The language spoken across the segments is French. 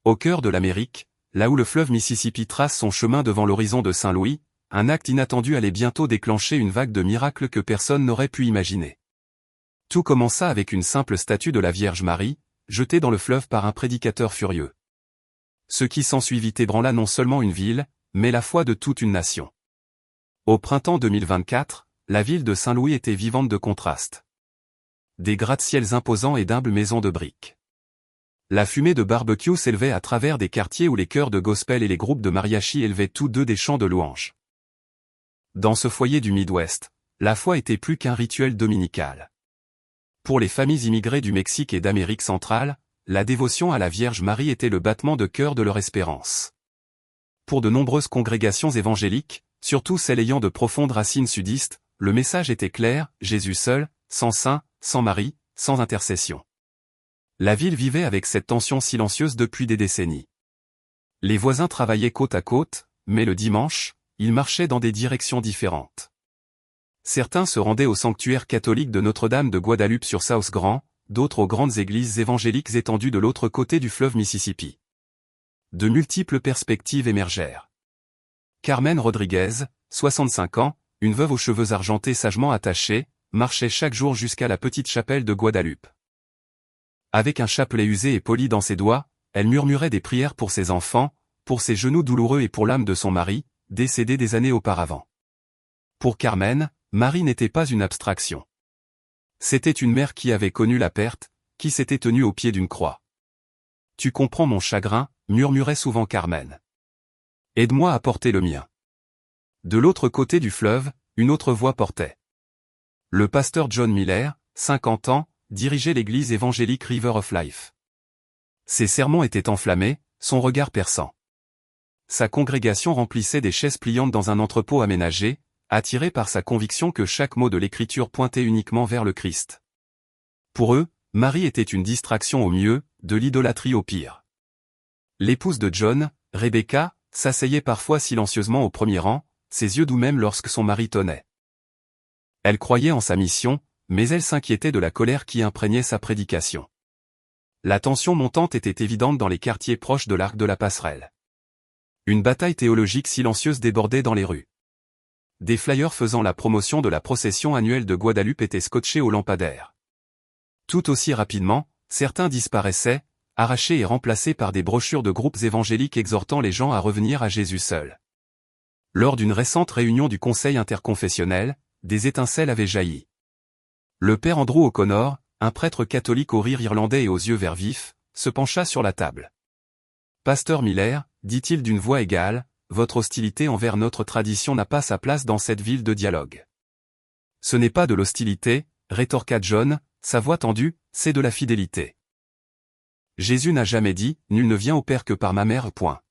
Au cœur de l'Amérique, là où le fleuve Mississippi trace son chemin devant l'horizon de Saint-Louis, un acte inattendu allait bientôt déclencher une vague de miracles que personne n'aurait pu imaginer. Tout commença avec une simple statue de la Vierge Marie, jetée dans le fleuve par un prédicateur furieux. Ce qui s'ensuivit ébranla non seulement une ville, mais la foi de toute une nation. Au printemps 2024, la ville de Saint-Louis était vivante de contrastes. Des gratte-ciels imposants et d'humbles maisons de briques. La fumée de barbecue s'élevait à travers des quartiers où les chœurs de gospel et les groupes de mariachi élevaient tous deux des chants de louanges. Dans ce foyer du Midwest, la foi était plus qu'un rituel dominical. Pour les familles immigrées du Mexique et d'Amérique centrale, la dévotion à la Vierge Marie était le battement de cœur de leur espérance. Pour de nombreuses congrégations évangéliques, surtout celles ayant de profondes racines sudistes, le message était clair, Jésus seul, sans saint, sans Marie, sans intercession. La ville vivait avec cette tension silencieuse depuis des décennies. Les voisins travaillaient côte à côte, mais le dimanche, ils marchaient dans des directions différentes. Certains se rendaient au sanctuaire catholique de Notre-Dame de Guadalupe sur South Grand, d'autres aux grandes églises évangéliques étendues de l'autre côté du fleuve Mississippi. De multiples perspectives émergèrent. Carmen Rodriguez, 65 ans, une veuve aux cheveux argentés sagement attachés, marchait chaque jour jusqu'à la petite chapelle de Guadalupe. Avec un chapelet usé et poli dans ses doigts, elle murmurait des prières pour ses enfants, pour ses genoux douloureux et pour l'âme de son mari, décédé des années auparavant. Pour Carmen, Marie n'était pas une abstraction. C'était une mère qui avait connu la perte, qui s'était tenue au pied d'une croix. « Tu comprends mon chagrin », murmurait souvent Carmen. « Aide-moi à porter le mien. » De l'autre côté du fleuve, une autre voix portait. Le pasteur John Miller, 50 ans, dirigeait l'église évangélique River of Life. Ses sermons étaient enflammés, son regard perçant. Sa congrégation remplissait des chaises pliantes dans un entrepôt aménagé, attirée par sa conviction que chaque mot de l'écriture pointait uniquement vers le Christ. Pour eux, Marie était une distraction au mieux, de l'idolâtrie au pire. L'épouse de John, Rebecca, s'asseyait parfois silencieusement au premier rang, ses yeux doux même lorsque son mari tonnait. Elle croyait en sa mission, mais elle s'inquiétait de la colère qui imprégnait sa prédication. La tension montante était évidente dans les quartiers proches de l'arc de la Passerelle. Une bataille théologique silencieuse débordait dans les rues. Des flyers faisant la promotion de la procession annuelle de Guadalupe étaient scotchés aux lampadaires. Tout aussi rapidement, certains disparaissaient, arrachés et remplacés par des brochures de groupes évangéliques exhortant les gens à revenir à Jésus seul. Lors d'une récente réunion du Conseil interconfessionnel, des étincelles avaient jailli. Le père Andrew O'Connor, un prêtre catholique au rire irlandais et aux yeux vert vifs, se pencha sur la table. « Pasteur Miller, dit-il d'une voix égale, votre hostilité envers notre tradition n'a pas sa place dans cette ville de dialogue. »« Ce n'est pas de l'hostilité, rétorqua John, sa voix tendue, c'est de la fidélité. Jésus n'a jamais dit, nul ne vient au Père que par ma mère. Point. »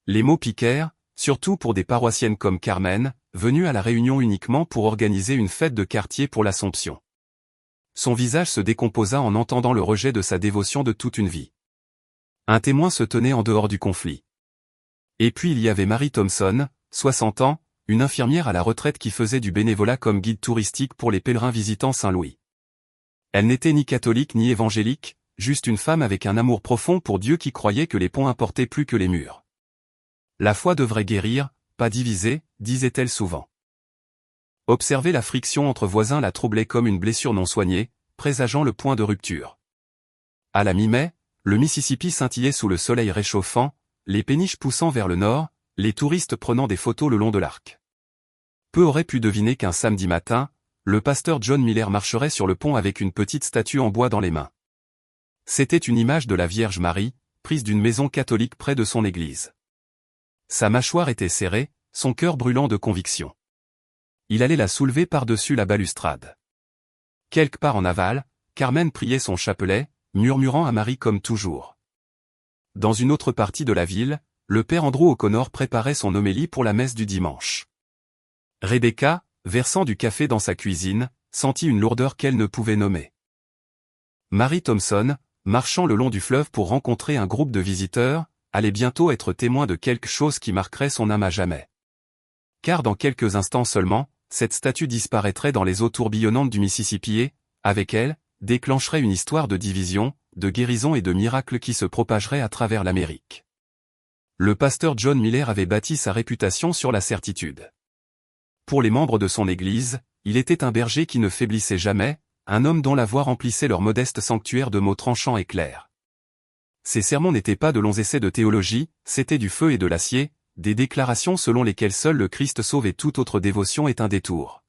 Les mots piquèrent, surtout pour des paroissiennes comme Carmen, venues à la réunion uniquement pour organiser une fête de quartier pour l'Assomption. Son visage se décomposa en entendant le rejet de sa dévotion de toute une vie. Un témoin se tenait en dehors du conflit. Et puis il y avait Mary Thompson, 60 ans, une infirmière à la retraite qui faisait du bénévolat comme guide touristique pour les pèlerins visitant Saint-Louis. Elle n'était ni catholique ni évangélique, juste une femme avec un amour profond pour Dieu qui croyait que les ponts importaient plus que les murs. La foi devrait guérir, pas diviser, disait-elle souvent. Observer la friction entre voisins la troublait comme une blessure non soignée, présageant le point de rupture. À la mi-mai, le Mississippi scintillait sous le soleil réchauffant, les péniches poussant vers le nord, les touristes prenant des photos le long de l'arc. Peu auraient pu deviner qu'un samedi matin, le pasteur John Miller marcherait sur le pont avec une petite statue en bois dans les mains. C'était une image de la Vierge Marie, prise d'une maison catholique près de son église. Sa mâchoire était serrée, son cœur brûlant de conviction. Il allait la soulever par-dessus la balustrade. Quelque part en aval, Carmen priait son chapelet, murmurant à Marie comme toujours. Dans une autre partie de la ville, le père Andrew O'Connor préparait son homélie pour la messe du dimanche. Rebecca, versant du café dans sa cuisine, sentit une lourdeur qu'elle ne pouvait nommer. Mary Thompson, marchant le long du fleuve pour rencontrer un groupe de visiteurs, allait bientôt être témoin de quelque chose qui marquerait son âme à jamais. Car dans quelques instants seulement, cette statue disparaîtrait dans les eaux tourbillonnantes du Mississippi et, avec elle, déclencherait une histoire de division, de guérison et de miracles qui se propageraient à travers l'Amérique. Le pasteur John Miller avait bâti sa réputation sur la certitude. Pour les membres de son église, il était un berger qui ne faiblissait jamais, un homme dont la voix remplissait leur modeste sanctuaire de mots tranchants et clairs. Ses sermons n'étaient pas de longs essais de théologie, c'étaient du feu et de l'acier, des déclarations selon lesquelles seul le Christ sauve et toute autre dévotion est un détour.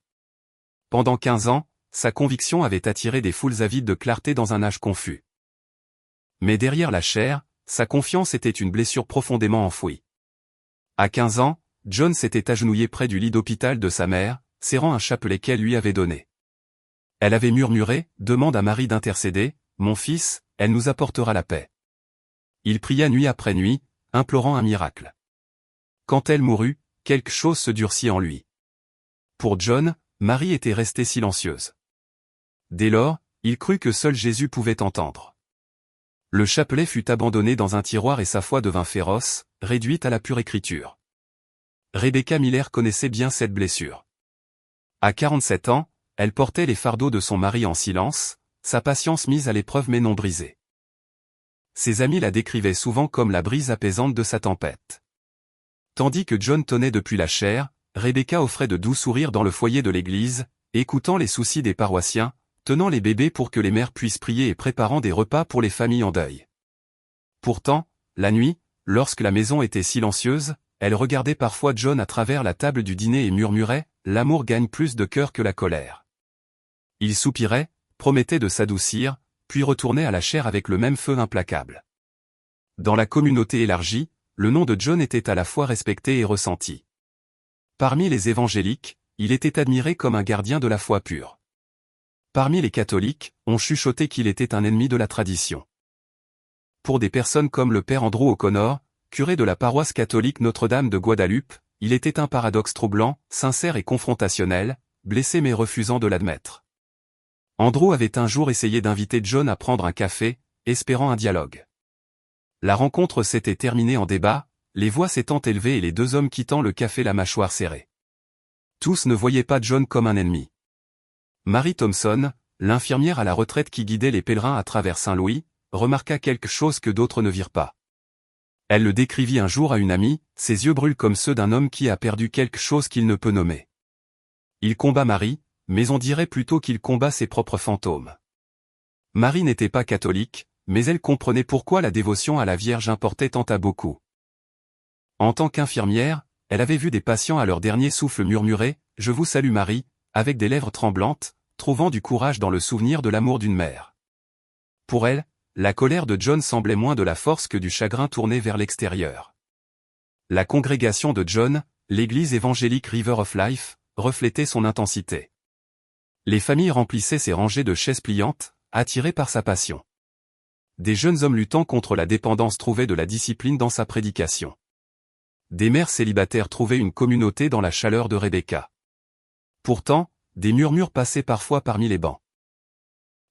Pendant 15 ans, sa conviction avait attiré des foules avides de clarté dans un âge confus. Mais derrière la chair, sa confiance était une blessure profondément enfouie. À 15 ans, John s'était agenouillé près du lit d'hôpital de sa mère, serrant un chapelet qu'elle lui avait donné. Elle avait murmuré, « Demande à Marie d'intercéder, mon fils, elle nous apportera la paix. » Il pria nuit après nuit, implorant un miracle. Quand elle mourut, quelque chose se durcit en lui. Pour John, Marie était restée silencieuse. Dès lors, il crut que seul Jésus pouvait entendre. Le chapelet fut abandonné dans un tiroir et sa foi devint féroce, réduite à la pure écriture. Rebecca Miller connaissait bien cette blessure. À 47 ans, elle portait les fardeaux de son mari en silence, sa patience mise à l'épreuve mais non brisée. Ses amis la décrivaient souvent comme la brise apaisante de sa tempête. Tandis que John tenait depuis la chair, Rebecca offrait de doux sourires dans le foyer de l'église, écoutant les soucis des paroissiens, tenant les bébés pour que les mères puissent prier et préparant des repas pour les familles en deuil. Pourtant, la nuit, lorsque la maison était silencieuse, elle regardait parfois John à travers la table du dîner et murmurait « L'amour gagne plus de cœur que la colère ». Il soupirait, promettait de s'adoucir, puis retournait à la chair avec le même feu implacable. Dans la communauté élargie, le nom de John était à la fois respecté et ressenti. Parmi les évangéliques, il était admiré comme un gardien de la foi pure. Parmi les catholiques, on chuchotait qu'il était un ennemi de la tradition. Pour des personnes comme le père Andrew O'Connor, curé de la paroisse catholique Notre-Dame de Guadeloupe, il était un paradoxe troublant, sincère et confrontationnel, blessé mais refusant de l'admettre. Andrew avait un jour essayé d'inviter John à prendre un café, espérant un dialogue. La rencontre s'était terminée en débat, les voix s'étant élevées et les deux hommes quittant le café la mâchoire serrée. Tous ne voyaient pas John comme un ennemi. Mary Thompson, l'infirmière à la retraite qui guidait les pèlerins à travers Saint-Louis, remarqua quelque chose que d'autres ne virent pas. Elle le décrivit un jour à une amie, ses yeux brûlent comme ceux d'un homme qui a perdu quelque chose qu'il ne peut nommer. Il combat Marie, mais on dirait plutôt qu'il combat ses propres fantômes. Marie n'était pas catholique, mais elle comprenait pourquoi la dévotion à la Vierge importait tant à beaucoup. En tant qu'infirmière, elle avait vu des patients à leur dernier souffle murmurer « Je vous salue Marie », avec des lèvres tremblantes, trouvant du courage dans le souvenir de l'amour d'une mère. Pour elle, la colère de John semblait moins de la force que du chagrin tourné vers l'extérieur. La congrégation de John, l'église évangélique River of Life, reflétait son intensité. Les familles remplissaient ses rangées de chaises pliantes, attirées par sa passion. Des jeunes hommes luttant contre la dépendance trouvaient de la discipline dans sa prédication. Des mères célibataires trouvaient une communauté dans la chaleur de Rebecca. Pourtant, des murmures passaient parfois parmi les bancs.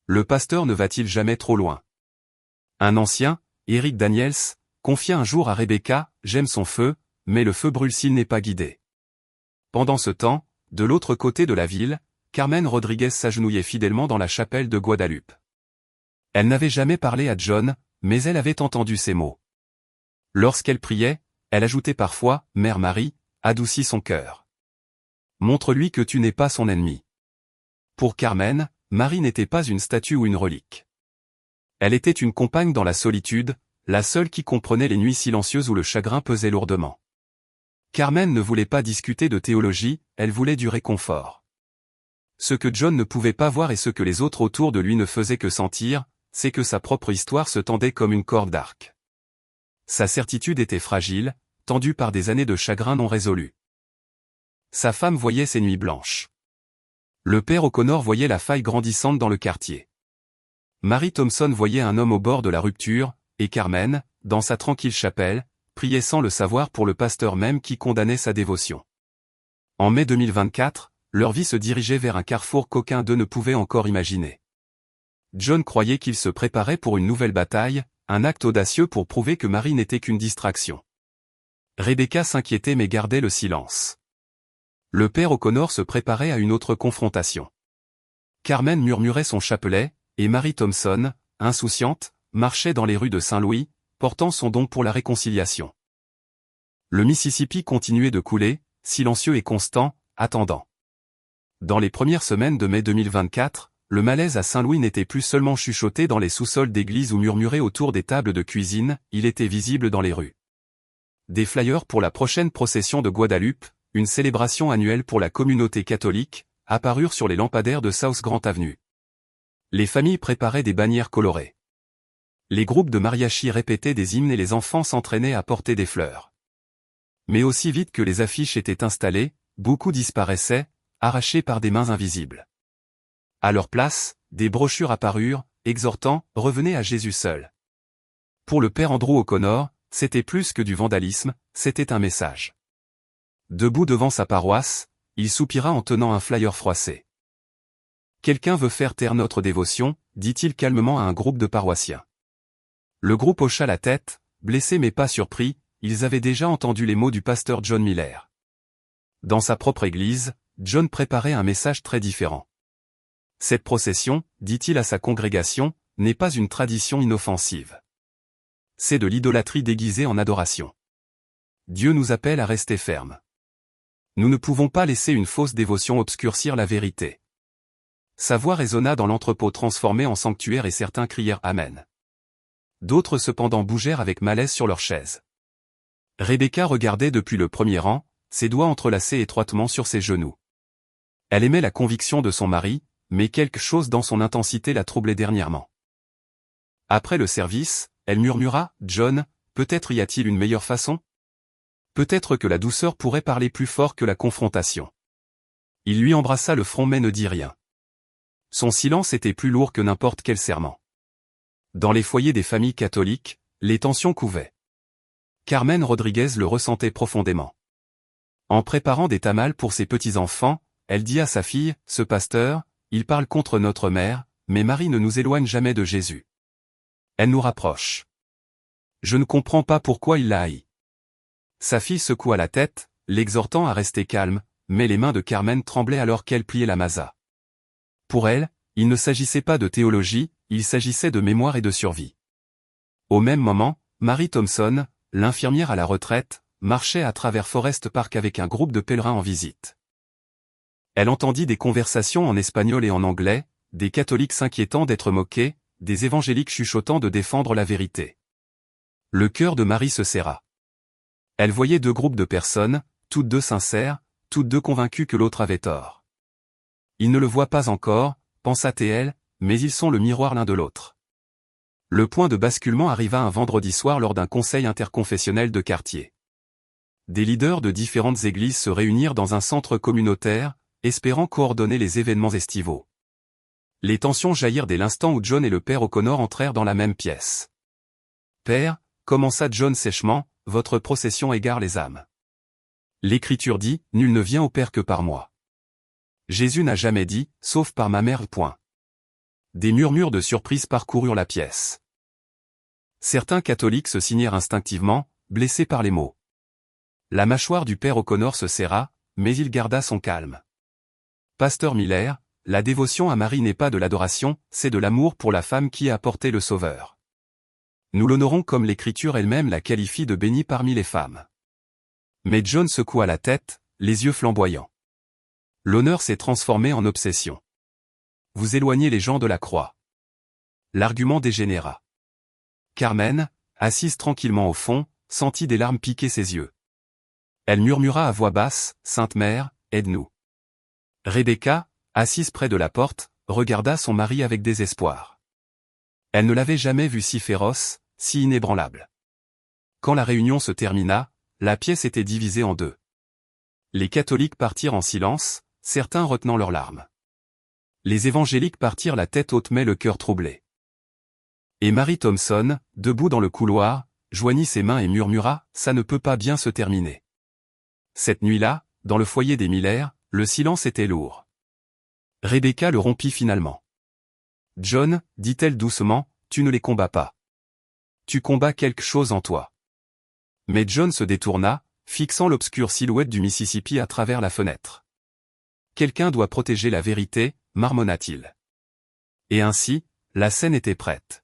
Le pasteur ne va-t-il jamais trop loin? Un ancien, Eric Daniels, confia un jour à Rebecca, « J'aime son feu, mais le feu brûle s'il n'est pas guidé. » Pendant ce temps, de l'autre côté de la ville, Carmen Rodriguez s'agenouillait fidèlement dans la chapelle de Guadeloupe. Elle n'avait jamais parlé à John, mais elle avait entendu ces mots. Lorsqu'elle priait, elle ajoutait parfois, « Mère Marie, adoucis son cœur. Montre-lui que tu n'es pas son ennemi. » Pour Carmen, Marie n'était pas une statue ou une relique. Elle était une compagne dans la solitude, la seule qui comprenait les nuits silencieuses où le chagrin pesait lourdement. Carmen ne voulait pas discuter de théologie, elle voulait du réconfort. Ce que John ne pouvait pas voir et ce que les autres autour de lui ne faisaient que sentir, c'est que sa propre histoire se tendait comme une corde d'arc. Sa certitude était fragile, tendue par des années de chagrin non résolu. Sa femme voyait ses nuits blanches. Le père O'Connor voyait la faille grandissante dans le quartier. Mary Thompson voyait un homme au bord de la rupture, et Carmen, dans sa tranquille chapelle, priait sans le savoir pour le pasteur même qui condamnait sa dévotion. En mai 2024, leur vie se dirigeait vers un carrefour qu'aucun d'eux ne pouvait encore imaginer. John croyait qu'il se préparait pour une nouvelle bataille, un acte audacieux pour prouver que Marie n'était qu'une distraction. Rebecca s'inquiétait mais gardait le silence. Le père O'Connor se préparait à une autre confrontation. Carmen murmurait son chapelet, et Mary Thompson, insouciante, marchait dans les rues de Saint-Louis, portant son don pour la réconciliation. Le Mississippi continuait de couler, silencieux et constant, attendant. Dans les premières semaines de mai 2024, le malaise à Saint-Louis n'était plus seulement chuchoté dans les sous-sols d'églises ou murmuré autour des tables de cuisine, il était visible dans les rues. Des flyers pour la prochaine procession de Guadeloupe, une célébration annuelle pour la communauté catholique, apparurent sur les lampadaires de South Grand Avenue. Les familles préparaient des bannières colorées. Les groupes de mariachi répétaient des hymnes et les enfants s'entraînaient à porter des fleurs. Mais aussi vite que les affiches étaient installées, beaucoup disparaissaient, arrachés par des mains invisibles. À leur place, des brochures apparurent, exhortant « Revenez à Jésus seul ». Pour le père Andrew O'Connor, c'était plus que du vandalisme, c'était un message. Debout devant sa paroisse, il soupira en tenant un flyer froissé. « Quelqu'un veut faire taire notre dévotion », dit-il calmement à un groupe de paroissiens. Le groupe hocha la tête, blessé mais pas surpris, ils avaient déjà entendu les mots du pasteur John Miller. Dans sa propre église, John préparait un message très différent. Cette procession, dit-il à sa congrégation, n'est pas une tradition inoffensive. C'est de l'idolâtrie déguisée en adoration. Dieu nous appelle à rester fermes. Nous ne pouvons pas laisser une fausse dévotion obscurcir la vérité. Sa voix résonna dans l'entrepôt transformé en sanctuaire et certains crièrent Amen. D'autres cependant bougèrent avec malaise sur leurs chaises. Rebecca regardait depuis le premier rang, ses doigts entrelacés étroitement sur ses genoux. Elle aimait la conviction de son mari, mais quelque chose dans son intensité la troublait dernièrement. Après le service, elle murmura « John, peut-être y a-t-il une meilleure façon ? Peut-être que la douceur pourrait parler plus fort que la confrontation. » Il lui embrassa le front mais ne dit rien. Son silence était plus lourd que n'importe quel serment. Dans les foyers des familles catholiques, les tensions couvaient. Carmen Rodriguez le ressentait profondément. En préparant des tamales pour ses petits-enfants, elle dit à sa fille, « Ce pasteur, il parle contre notre mère, mais Marie ne nous éloigne jamais de Jésus. Elle nous rapproche. Je ne comprends pas pourquoi il la haït. » Sa fille secoua la tête, l'exhortant à rester calme, mais les mains de Carmen tremblaient alors qu'elle pliait la masa. Pour elle, il ne s'agissait pas de théologie, il s'agissait de mémoire et de survie. Au même moment, Mary Thompson, l'infirmière à la retraite, marchait à travers Forest Park avec un groupe de pèlerins en visite. Elle entendit des conversations en espagnol et en anglais, des catholiques s'inquiétant d'être moqués, des évangéliques chuchotant de défendre la vérité. Le cœur de Marie se serra. Elle voyait deux groupes de personnes, toutes deux sincères, toutes deux convaincues que l'autre avait tort. Ils ne le voient pas encore, pensa-t-elle, mais ils sont le miroir l'un de l'autre. Le point de basculement arriva un vendredi soir lors d'un conseil interconfessionnel de quartier. Des leaders de différentes églises se réunirent dans un centre communautaire, espérant coordonner les événements estivaux. Les tensions jaillirent dès l'instant où John et le père O'Connor entrèrent dans la même pièce. « Père », commença John sèchement, « votre procession égare les âmes. L'Écriture dit, nul ne vient au Père que par moi. Jésus n'a jamais dit, sauf par ma mère. » Des murmures de surprise parcoururent la pièce. Certains catholiques se signèrent instinctivement, blessés par les mots. La mâchoire du père O'Connor se serra, mais il garda son calme. Pasteur Miller, la dévotion à Marie n'est pas de l'adoration, c'est de l'amour pour la femme qui a apporté le Sauveur. Nous l'honorons comme l'Écriture elle-même la qualifie de bénie parmi les femmes. Mais John secoua la tête, les yeux flamboyants. L'honneur s'est transformé en obsession. Vous éloignez les gens de la croix. L'argument dégénéra. Carmen, assise tranquillement au fond, sentit des larmes piquer ses yeux. Elle murmura à voix basse, « Sainte Mère, aide-nous. » Rebecca, assise près de la porte, regarda son mari avec désespoir. Elle ne l'avait jamais vu si féroce, si inébranlable. Quand la réunion se termina, la pièce était divisée en deux. Les catholiques partirent en silence, certains retenant leurs larmes. Les évangéliques partirent la tête haute mais le cœur troublé. Et Mary Thompson, debout dans le couloir, joignit ses mains et murmura, « Ça ne peut pas bien se terminer. » Cette nuit-là, dans le foyer des Miller, le silence était lourd. Rebecca le rompit finalement. « John, dit-elle doucement, tu ne les combats pas. Tu combats quelque chose en toi. » Mais John se détourna, fixant l'obscure silhouette du Mississippi à travers la fenêtre. « Quelqu'un doit protéger la vérité, marmonna-t-il. Et ainsi, la scène était prête.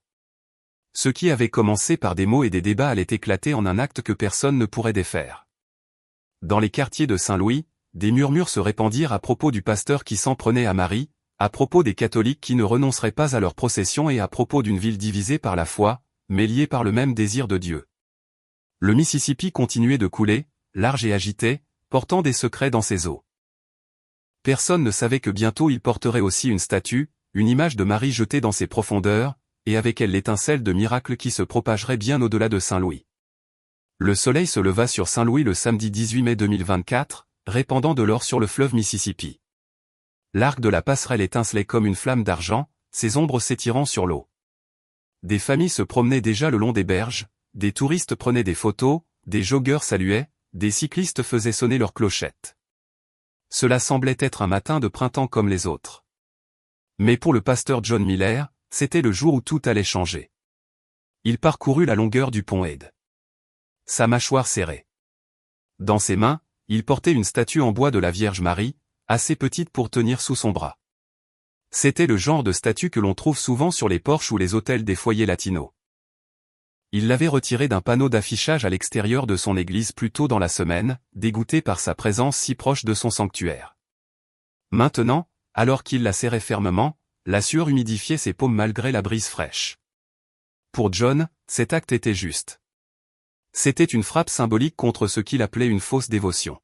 Ce qui avait commencé par des mots et des débats allait éclater en un acte que personne ne pourrait défaire. Dans les quartiers de Saint-Louis, des murmures se répandirent à propos du pasteur qui s'en prenait à Marie, à propos des catholiques qui ne renonceraient pas à leur procession et à propos d'une ville divisée par la foi, mais liée par le même désir de Dieu. Le Mississippi continuait de couler, large et agité, portant des secrets dans ses eaux. Personne ne savait que bientôt il porterait aussi une statue, une image de Marie jetée dans ses profondeurs, et avec elle l'étincelle de miracle qui se propagerait bien au-delà de Saint-Louis. Le soleil se leva sur Saint-Louis le samedi 18 mai 2024, répandant de l'or sur le fleuve Mississippi. L'arc de la passerelle étincelait comme une flamme d'argent, ses ombres s'étirant sur l'eau. Des familles se promenaient déjà le long des berges, des touristes prenaient des photos, des joggeurs saluaient, des cyclistes faisaient sonner leurs clochettes. Cela semblait être un matin de printemps comme les autres. Mais pour le pasteur John Miller, c'était le jour où tout allait changer. Il parcourut la longueur du pont Ed. Sa mâchoire serrée. Dans ses mains, il portait une statue en bois de la Vierge Marie, assez petite pour tenir sous son bras. C'était le genre de statue que l'on trouve souvent sur les porches ou les autels des foyers latinos. Il l'avait retirée d'un panneau d'affichage à l'extérieur de son église plus tôt dans la semaine, dégoûté par sa présence si proche de son sanctuaire. Maintenant, alors qu'il la serrait fermement, la sueur humidifiait ses paumes malgré la brise fraîche. Pour John, cet acte était juste. C'était une frappe symbolique contre ce qu'il appelait une fausse dévotion.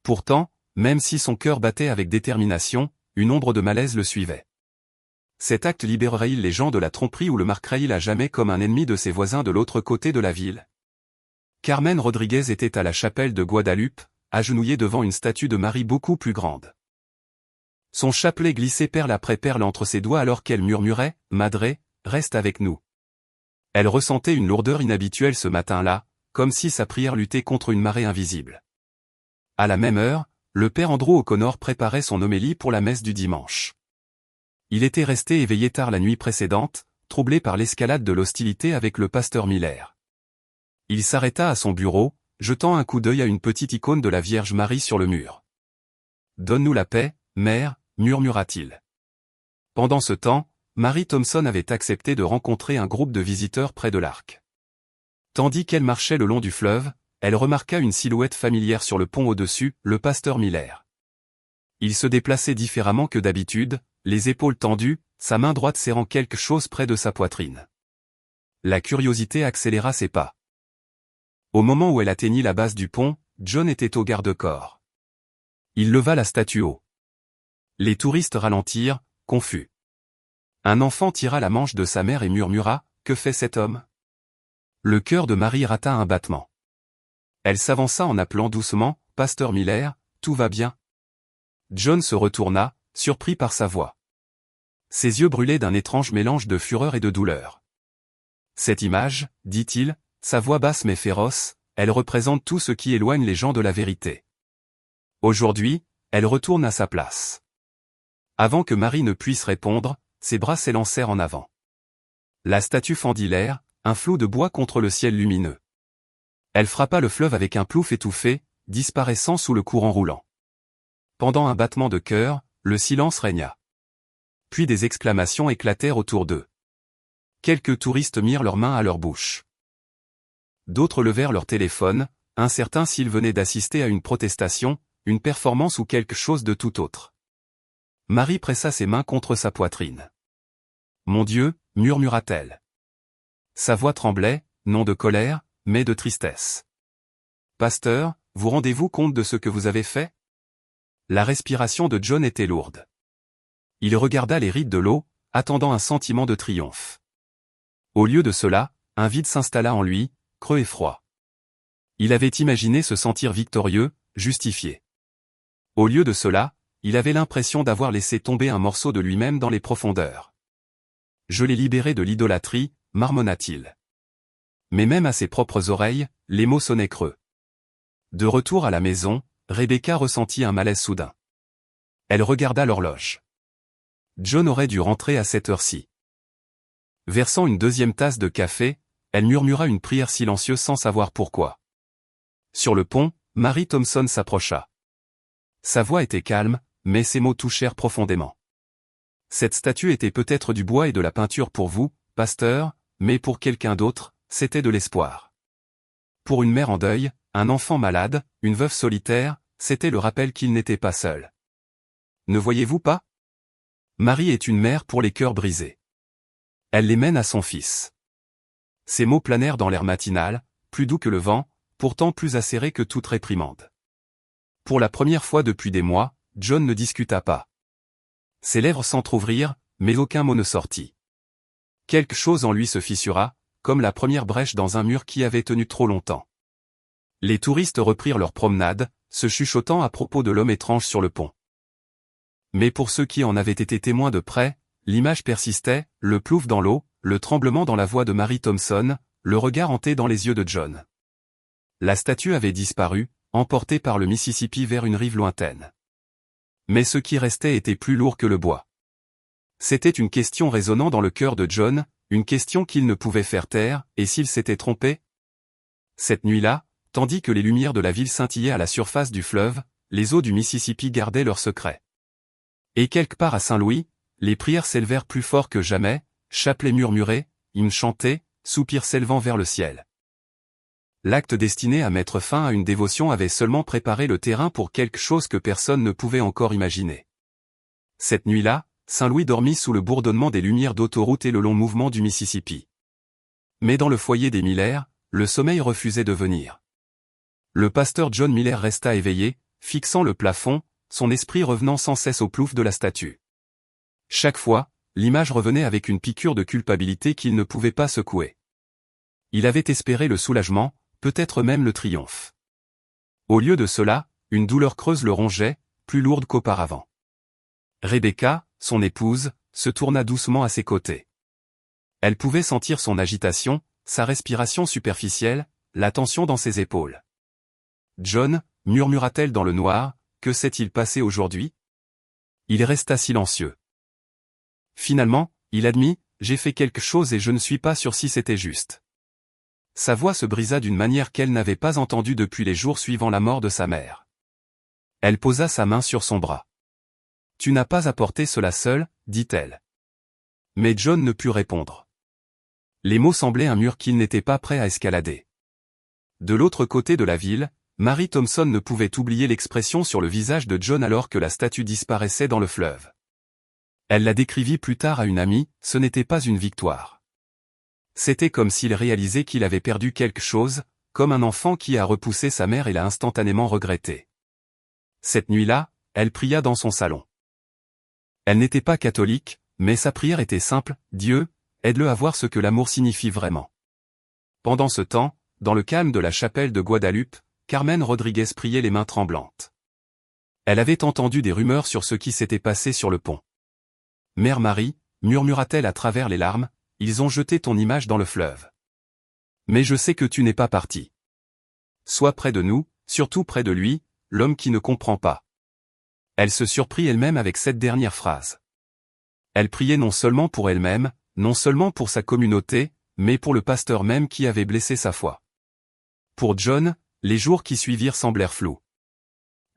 Pourtant, même si son cœur battait avec détermination, une ombre de malaise le suivait. Cet acte libérerait-il les gens de la tromperie ou le marquerait-il à jamais comme un ennemi de ses voisins de l'autre côté de la ville? Carmen Rodriguez était à la chapelle de Guadalupe, agenouillée devant une statue de Marie beaucoup plus grande. Son chapelet glissait perle après perle entre ses doigts alors qu'elle murmurait « Madre, reste avec nous ». Elle ressentait une lourdeur inhabituelle ce matin-là, comme si sa prière luttait contre une marée invisible. À la même heure, le père Andrew O'Connor préparait son homélie pour la messe du dimanche. Il était resté éveillé tard la nuit précédente, troublé par l'escalade de l'hostilité avec le pasteur Miller. Il s'arrêta à son bureau, jetant un coup d'œil à une petite icône de la Vierge Marie sur le mur. « Donne-nous la paix, mère », murmura-t-il. Pendant ce temps, Mary Thompson avait accepté de rencontrer un groupe de visiteurs près de l'arc. Tandis qu'elle marchait le long du fleuve, elle remarqua une silhouette familière sur le pont au-dessus, le pasteur Miller. Il se déplaçait différemment que d'habitude, les épaules tendues, sa main droite serrant quelque chose près de sa poitrine. La curiosité accéléra ses pas. Au moment où elle atteignit la base du pont, John était au garde-corps. Il leva la statue haut. Les touristes ralentirent, confus. Un enfant tira la manche de sa mère et murmura « Que fait cet homme ?» Le cœur de Marie rata un battement. Elle s'avança en appelant doucement « Pasteur Miller, tout va bien ?» John se retourna, surpris par sa voix. Ses yeux brûlaient d'un étrange mélange de fureur et de douleur. Cette image, dit-il, sa voix basse mais féroce, elle représente tout ce qui éloigne les gens de la vérité. Aujourd'hui, elle retourne à sa place. Avant que Marie ne puisse répondre, ses bras s'élancèrent en avant. La statue fendit l'air, un flou de bois contre le ciel lumineux. Elle frappa le fleuve avec un plouf étouffé, disparaissant sous le courant roulant. Pendant un battement de cœur, le silence régna. Puis des exclamations éclatèrent autour d'eux. Quelques touristes mirent leurs mains à leur bouche. D'autres levèrent leur téléphone, incertains s'ils venaient d'assister à une protestation, une performance ou quelque chose de tout autre. Marie pressa ses mains contre sa poitrine. « Mon Dieu » murmura-t-elle. Sa voix tremblait, non de colère, mais de tristesse. « Pasteur, vous rendez-vous compte de ce que vous avez fait ?» La respiration de John était lourde. Il regarda les rides de l'eau, attendant un sentiment de triomphe. Au lieu de cela, un vide s'installa en lui, creux et froid. Il avait imaginé se sentir victorieux, justifié. Au lieu de cela, il avait l'impression d'avoir laissé tomber un morceau de lui-même dans les profondeurs. « Je l'ai libéré de l'idolâtrie », marmonna-t-il. Mais même à ses propres oreilles, les mots sonnaient creux. De retour à la maison, Rebecca ressentit un malaise soudain. Elle regarda l'horloge. John aurait dû rentrer à cette heure-ci. Versant une deuxième tasse de café, elle murmura une prière silencieuse sans savoir pourquoi. Sur le pont, Mary Thompson s'approcha. Sa voix était calme, mais ses mots touchèrent profondément. Cette statue était peut-être du bois et de la peinture pour vous, pasteur, mais pour quelqu'un d'autre, c'était de l'espoir. Pour une mère en deuil, un enfant malade, une veuve solitaire, c'était le rappel qu'il n'était pas seul. Ne voyez-vous pas? Marie est une mère pour les cœurs brisés. Elle les mène à son fils. Ces mots planèrent dans l'air matinal, plus doux que le vent, pourtant plus acéré que toute réprimande. Pour la première fois depuis des mois, John ne discuta pas. Ses lèvres s'entr'ouvrirent, mais aucun mot ne sortit. Quelque chose en lui se fissura, comme la première brèche dans un mur qui avait tenu trop longtemps. Les touristes reprirent leur promenade, se chuchotant à propos de l'homme étrange sur le pont. Mais pour ceux qui en avaient été témoins de près, l'image persistait, le plouf dans l'eau, le tremblement dans la voix de Mary Thompson, le regard hanté dans les yeux de John. La statue avait disparu, emportée par le Mississippi vers une rive lointaine. Mais ce qui restait était plus lourd que le bois. C'était une question résonnant dans le cœur de John, une question qu'il ne pouvait faire taire, et s'il s'était trompé? Cette nuit-là, tandis que les lumières de la ville scintillaient à la surface du fleuve, les eaux du Mississippi gardaient leur secret. Et quelque part à Saint-Louis, les prières s'élevèrent plus fort que jamais, chapelets murmurés, hymnes chantés, soupirs s'élevant vers le ciel. L'acte destiné à mettre fin à une dévotion avait seulement préparé le terrain pour quelque chose que personne ne pouvait encore imaginer. Cette nuit-là, Saint-Louis dormit sous le bourdonnement des lumières d'autoroute et le long mouvement du Mississippi. Mais dans le foyer des Miller, le sommeil refusait de venir. Le pasteur John Miller resta éveillé, fixant le plafond, son esprit revenant sans cesse au plouf de la statue. Chaque fois, l'image revenait avec une piqûre de culpabilité qu'il ne pouvait pas secouer. Il avait espéré le soulagement, peut-être même le triomphe. Au lieu de cela, une douleur creuse le rongeait, plus lourde qu'auparavant. Rebecca, son épouse, se tourna doucement à ses côtés. Elle pouvait sentir son agitation, sa respiration superficielle, la tension dans ses épaules. « John » murmura-t-elle dans le noir, « que s'est-il passé aujourd'hui » Il resta silencieux. Finalement, il admit, « J'ai fait quelque chose et je ne suis pas sûr si c'était juste. » Sa voix se brisa d'une manière qu'elle n'avait pas entendue depuis les jours suivant la mort de sa mère. Elle posa sa main sur son bras. « Tu n'as pas apporté cela seul, dit-elle. » Mais John ne put répondre. Les mots semblaient un mur qu'il n'était pas prêt à escalader. De l'autre côté de la ville, Mary Thompson ne pouvait oublier l'expression sur le visage de John alors que la statue disparaissait dans le fleuve. Elle la décrivit plus tard à une amie, ce n'était pas une victoire. C'était comme s'il réalisait qu'il avait perdu quelque chose, comme un enfant qui a repoussé sa mère et l'a instantanément regretté. Cette nuit-là, elle pria dans son salon. Elle n'était pas catholique, mais sa prière était simple, « Dieu, aide-le à voir ce que l'amour signifie vraiment. » Pendant ce temps, dans le calme de la chapelle de Guadalupe, Carmen Rodriguez priait les mains tremblantes. Elle avait entendu des rumeurs sur ce qui s'était passé sur le pont. « Mère Marie, murmura-t-elle à travers les larmes, ils ont jeté ton image dans le fleuve. Mais je sais que tu n'es pas parti. Sois près de nous, surtout près de lui, l'homme qui ne comprend pas. » Elle se surprit elle-même avec cette dernière phrase. Elle priait non seulement pour elle-même, non seulement pour sa communauté, mais pour le pasteur même qui avait blessé sa foi. Pour John, les jours qui suivirent semblèrent flous.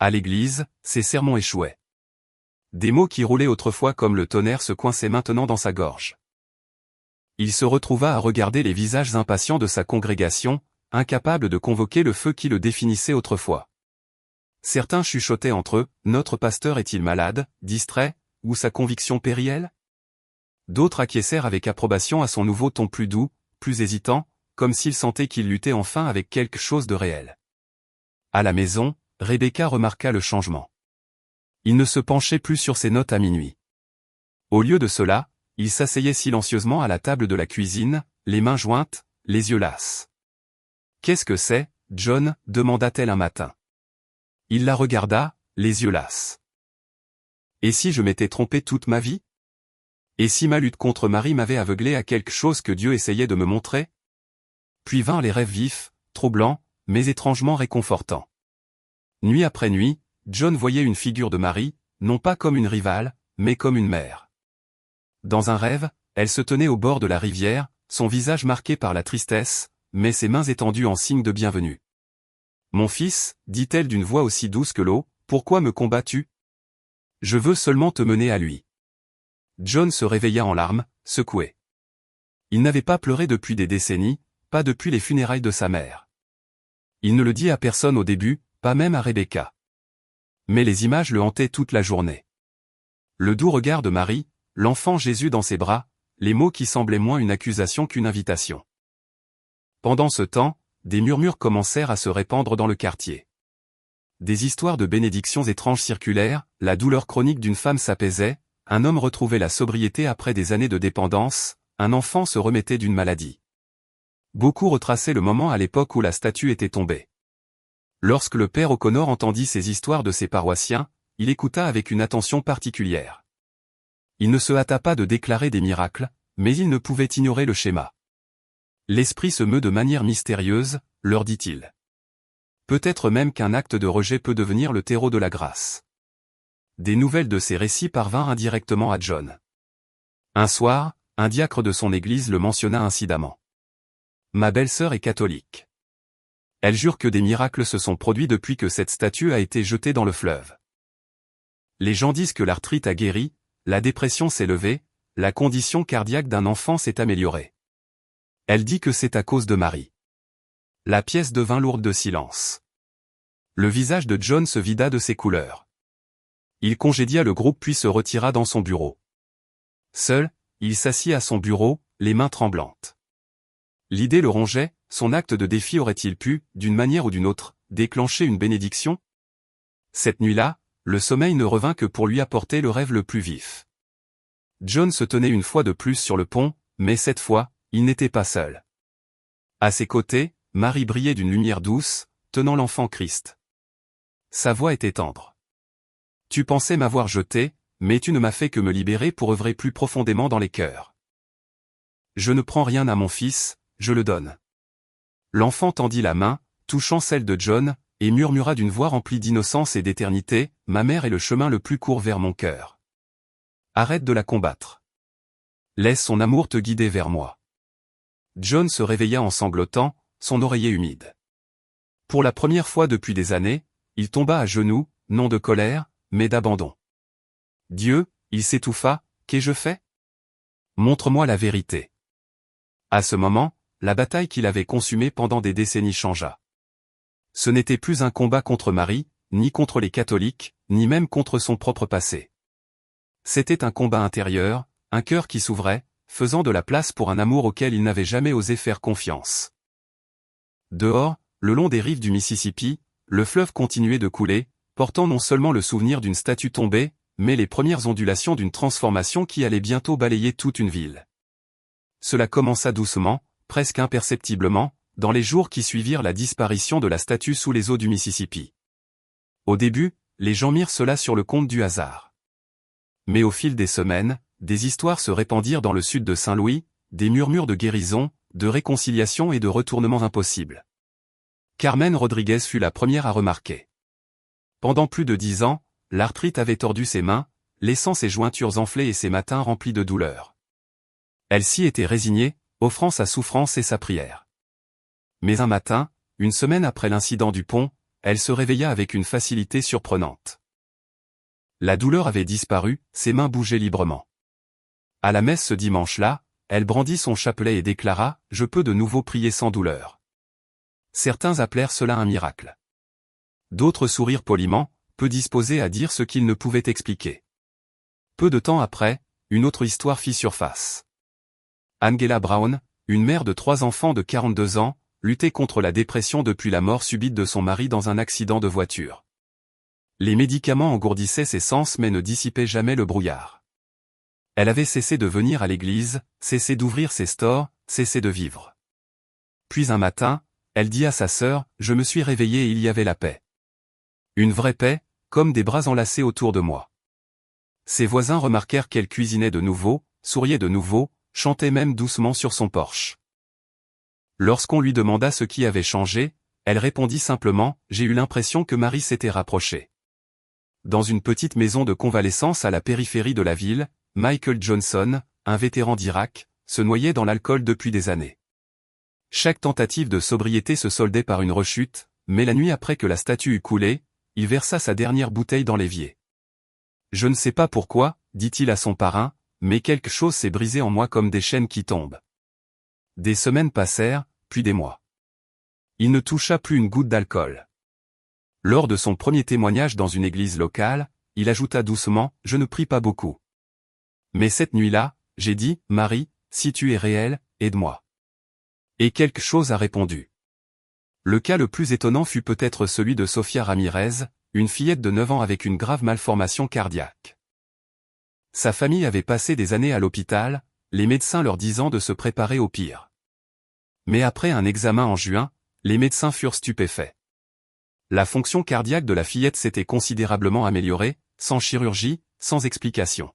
À l'église, ses sermons échouaient. Des mots qui roulaient autrefois comme le tonnerre se coinçaient maintenant dans sa gorge. Il se retrouva à regarder les visages impatients de sa congrégation, incapable de convoquer le feu qui le définissait autrefois. Certains chuchotaient entre eux, « Notre pasteur est-il malade, distrait, ou sa conviction périt-elle » D'autres acquiescèrent avec approbation à son nouveau ton plus doux, plus hésitant, comme s'ils sentaient qu'il luttait enfin avec quelque chose de réel. À la maison, Rebecca remarqua le changement. Il ne se penchait plus sur ses notes à minuit. Au lieu de cela, il s'asseyait silencieusement à la table de la cuisine, les mains jointes, les yeux lasses. « Qu'est-ce que c'est, John » demanda-t-elle un matin. Il la regarda, les yeux lasses. « Et si je m'étais trompé toute ma vie ? Et si ma lutte contre Marie m'avait aveuglé à quelque chose que Dieu essayait de me montrer ?» Puis vinrent les rêves vifs, troublants, mais étrangement réconfortants. Nuit après nuit, John voyait une figure de Marie, non pas comme une rivale, mais comme une mère. Dans un rêve, elle se tenait au bord de la rivière, son visage marqué par la tristesse, mais ses mains étendues en signe de bienvenue. « Mon fils, dit-elle d'une voix aussi douce que l'eau, pourquoi me combats-tu ? Je veux seulement te mener à lui. » John se réveilla en larmes, secoué. Il n'avait pas pleuré depuis des décennies, pas depuis les funérailles de sa mère. Il ne le dit à personne au début, pas même à Rebecca. Mais les images le hantaient toute la journée. Le doux regard de Marie, l'enfant Jésus dans ses bras, les mots qui semblaient moins une accusation qu'une invitation. Pendant ce temps, des murmures commencèrent à se répandre dans le quartier. Des histoires de bénédictions étranges circulèrent, la douleur chronique d'une femme s'apaisait, un homme retrouvait la sobriété après des années de dépendance, un enfant se remettait d'une maladie. Beaucoup retraçaient le moment à l'époque où la statue était tombée. Lorsque le père O'Connor entendit ces histoires de ses paroissiens, il écouta avec une attention particulière. Il ne se hâta pas de déclarer des miracles, mais il ne pouvait ignorer le schéma. L'esprit se meut de manière mystérieuse, leur dit-il. Peut-être même qu'un acte de rejet peut devenir le terreau de la grâce. Des nouvelles de ces récits parvinrent indirectement à John. Un soir, un diacre de son église le mentionna incidemment. Ma belle-sœur est catholique. Elle jure que des miracles se sont produits depuis que cette statue a été jetée dans le fleuve. Les gens disent que l'arthrite a guéri, la dépression s'est levée, la condition cardiaque d'un enfant s'est améliorée. Elle dit que c'est à cause de Marie. La pièce devint lourde de silence. Le visage de John se vida de ses couleurs. Il congédia le groupe puis se retira dans son bureau. Seul, il s'assit à son bureau, les mains tremblantes. L'idée le rongeait, son acte de défi aurait-il pu, d'une manière ou d'une autre, déclencher une bénédiction? Cette nuit-là, le sommeil ne revint que pour lui apporter le rêve le plus vif. John se tenait une fois de plus sur le pont, mais cette fois, il n'était pas seul. À ses côtés, Marie brillait d'une lumière douce, tenant l'enfant Christ. Sa voix était tendre. Tu pensais m'avoir jeté, mais tu ne m'as fait que me libérer pour œuvrer plus profondément dans les cœurs. Je ne prends rien à mon fils, je le donne. L'enfant tendit la main, touchant celle de John, et murmura d'une voix remplie d'innocence et d'éternité, ma mère est le chemin le plus court vers mon cœur. Arrête de la combattre. Laisse son amour te guider vers moi. John se réveilla en sanglotant, son oreiller humide. Pour la première fois depuis des années, il tomba à genoux, non de colère, mais d'abandon. Dieu, il s'étouffa, qu'ai-je fait? Montre-moi la vérité. À ce moment, la bataille qu'il avait consumée pendant des décennies changea. Ce n'était plus un combat contre Marie, ni contre les catholiques, ni même contre son propre passé. C'était un combat intérieur, un cœur qui s'ouvrait, faisant de la place pour un amour auquel il n'avait jamais osé faire confiance. Dehors, le long des rives du Mississippi, le fleuve continuait de couler, portant non seulement le souvenir d'une statue tombée, mais les premières ondulations d'une transformation qui allait bientôt balayer toute une ville. Cela commença doucement, presque imperceptiblement, dans les jours qui suivirent la disparition de la statue sous les eaux du Mississippi. Au début, les gens mirent cela sur le compte du hasard. Mais au fil des semaines, des histoires se répandirent dans le sud de Saint-Louis, des murmures de guérison, de réconciliation et de retournements impossibles. Carmen Rodriguez fut la première à remarquer. Pendant plus de 10 ans, l'arthrite avait tordu ses mains, laissant ses jointures enflées et ses matins remplis de douleur. Elle s'y était résignée, offrant sa souffrance et sa prière. Mais un matin, une semaine après l'incident du pont, elle se réveilla avec une facilité surprenante. La douleur avait disparu, ses mains bougeaient librement. À la messe ce dimanche-là, elle brandit son chapelet et déclara « Je peux de nouveau prier sans douleur ». Certains appelèrent cela un miracle. D'autres sourirent poliment, peu disposés à dire ce qu'ils ne pouvaient expliquer. Peu de temps après, une autre histoire fit surface. Angela Brown, une mère de 3 enfants de 42 ans, luttait contre la dépression depuis la mort subite de son mari dans un accident de voiture. Les médicaments engourdissaient ses sens mais ne dissipaient jamais le brouillard. Elle avait cessé de venir à l'église, cessé d'ouvrir ses stores, cessé de vivre. Puis un matin, elle dit à sa sœur, « Je me suis réveillée et il y avait la paix. Une vraie paix, comme des bras enlacés autour de moi. » Ses voisins remarquèrent qu'elle cuisinait de nouveau, souriait de nouveau, chantait même doucement sur son porche. Lorsqu'on lui demanda ce qui avait changé, elle répondit simplement, « J'ai eu l'impression que Marie s'était rapprochée. » Dans une petite maison de convalescence à la périphérie de la ville, Michael Johnson, un vétéran d'Irak, se noyait dans l'alcool depuis des années. Chaque tentative de sobriété se soldait par une rechute, mais la nuit après que la statue eut coulé, il versa sa dernière bouteille dans l'évier. « Je ne sais pas pourquoi, dit-il à son parrain, mais quelque chose s'est brisé en moi comme des chaînes qui tombent. Des semaines passèrent, puis des mois. Il ne toucha plus une goutte d'alcool. Lors de son premier témoignage dans une église locale, il ajouta doucement, « Je ne prie pas beaucoup. Mais cette nuit-là, j'ai dit, Marie, si tu es réelle, aide-moi. » Et quelque chose a répondu. Le cas le plus étonnant fut peut-être celui de Sofia Ramirez, une fillette de 9 ans avec une grave malformation cardiaque. Sa famille avait passé des années à l'hôpital, les médecins leur disant de se préparer au pire. Mais après un examen en juin, les médecins furent stupéfaits. La fonction cardiaque de la fillette s'était considérablement améliorée, sans chirurgie, sans explication.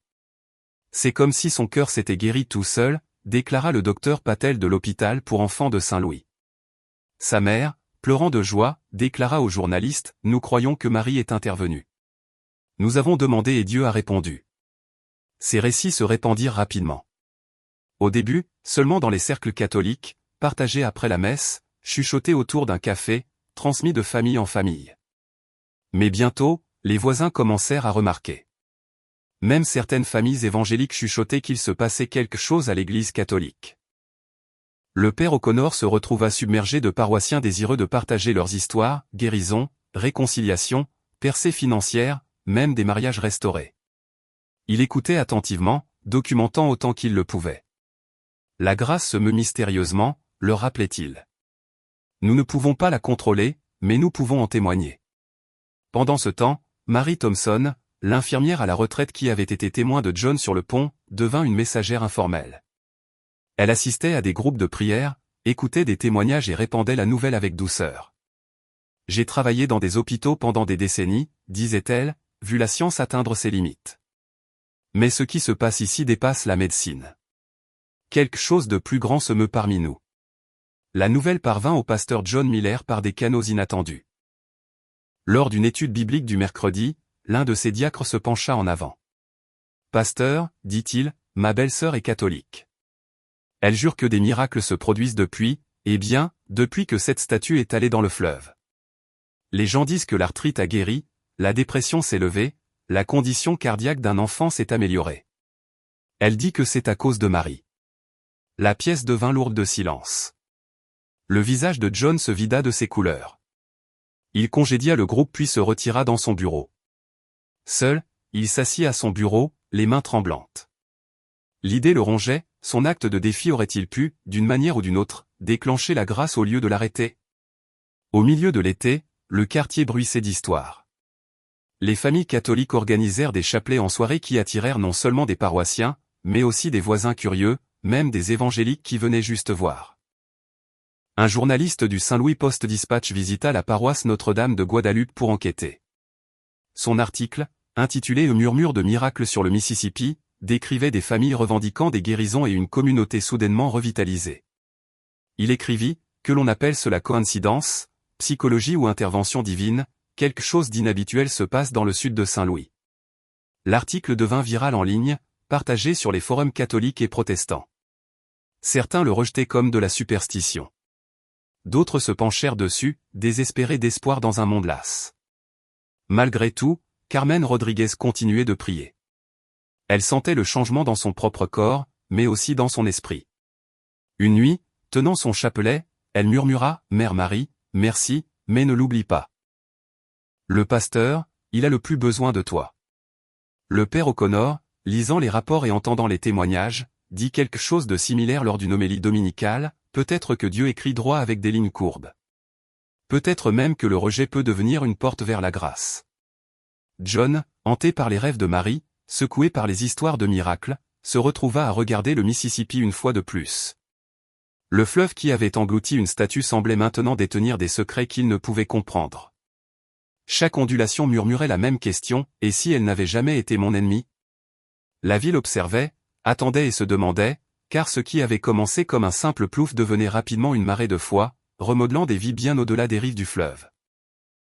C'est comme si son cœur s'était guéri tout seul, déclara le docteur Patel de l'hôpital pour enfants de Saint-Louis. Sa mère, pleurant de joie, déclara aux journalistes, « Nous croyons que Marie est intervenue. Nous avons demandé et Dieu a répondu. » Ces récits se répandirent rapidement. Au début, seulement dans les cercles catholiques, partagés après la messe, chuchotés autour d'un café, transmis de famille en famille. Mais bientôt, les voisins commencèrent à remarquer. Même certaines familles évangéliques chuchotaient qu'il se passait quelque chose à l'église catholique. Le père O'Connor se retrouva submergé de paroissiens désireux de partager leurs histoires, guérisons, réconciliations, percées financières, même des mariages restaurés. Il écoutait attentivement, documentant autant qu'il le pouvait. La grâce se meut mystérieusement, leur rappelait-il. Nous ne pouvons pas la contrôler, mais nous pouvons en témoigner. Pendant ce temps, Mary Thompson, l'infirmière à la retraite qui avait été témoin de John sur le pont, devint une messagère informelle. Elle assistait à des groupes de prière, écoutait des témoignages et répandait la nouvelle avec douceur. « J'ai travaillé dans des hôpitaux pendant des décennies, disait-elle, vu la science atteindre ses limites. Mais ce qui se passe ici dépasse la médecine. Quelque chose de plus grand se meut parmi nous. » La nouvelle parvint au pasteur John Miller par des canaux inattendus. Lors d'une étude biblique du mercredi, l'un de ses diacres se pencha en avant. « Pasteur, dit-il, ma belle-sœur est catholique. Elle jure que des miracles se produisent depuis, eh bien, depuis que cette statue est allée dans le fleuve. Les gens disent que l'arthrite a guéri, la dépression s'est levée, la condition cardiaque d'un enfant s'est améliorée. Elle dit que c'est à cause de Marie. » La pièce devint lourde de silence. Le visage de John se vida de ses couleurs. Il congédia le groupe puis se retira dans son bureau. Seul, il s'assit à son bureau, les mains tremblantes. L'idée le rongeait, son acte de défi aurait-il pu, d'une manière ou d'une autre, déclencher la grâce au lieu de l'arrêter? Au milieu de l'été, le quartier bruissait d'histoires. Les familles catholiques organisèrent des chapelets en soirée qui attirèrent non seulement des paroissiens, mais aussi des voisins curieux, même des évangéliques qui venaient juste voir. Un journaliste du Saint-Louis Post-Dispatch visita la paroisse Notre-Dame de Guadeloupe pour enquêter. Son article, intitulé « Un murmure de miracles sur le Mississippi », décrivait des familles revendiquant des guérisons et une communauté soudainement revitalisée. Il écrivit, « Que l'on appelle cela coïncidence, psychologie ou intervention divine, quelque chose d'inhabituel se passe dans le sud de Saint-Louis. » L'article devint viral en ligne, partagé sur les forums catholiques et protestants. Certains le rejetaient comme de la superstition. D'autres se penchèrent dessus, désespérés d'espoir dans un monde las. Malgré tout, Carmen Rodriguez continuait de prier. Elle sentait le changement dans son propre corps, mais aussi dans son esprit. Une nuit, tenant son chapelet, elle murmura, « Mère Marie, merci, mais ne l'oublie pas. Le pasteur, il a le plus besoin de toi. » Le père O'Connor, lisant les rapports et entendant les témoignages, dit quelque chose de similaire lors d'une homélie dominicale, peut-être que Dieu écrit droit avec des lignes courbes. Peut-être même que le rejet peut devenir une porte vers la grâce. John, hanté par les rêves de Marie, secoué par les histoires de miracles, se retrouva à regarder le Mississippi une fois de plus. Le fleuve qui avait englouti une statue semblait maintenant détenir des secrets qu'il ne pouvait comprendre. Chaque ondulation murmurait la même question, et si elle n'avait jamais été mon ennemi? La ville observait, attendait et se demandait, car ce qui avait commencé comme un simple plouf devenait rapidement une marée de foi, remodelant des vies bien au-delà des rives du fleuve.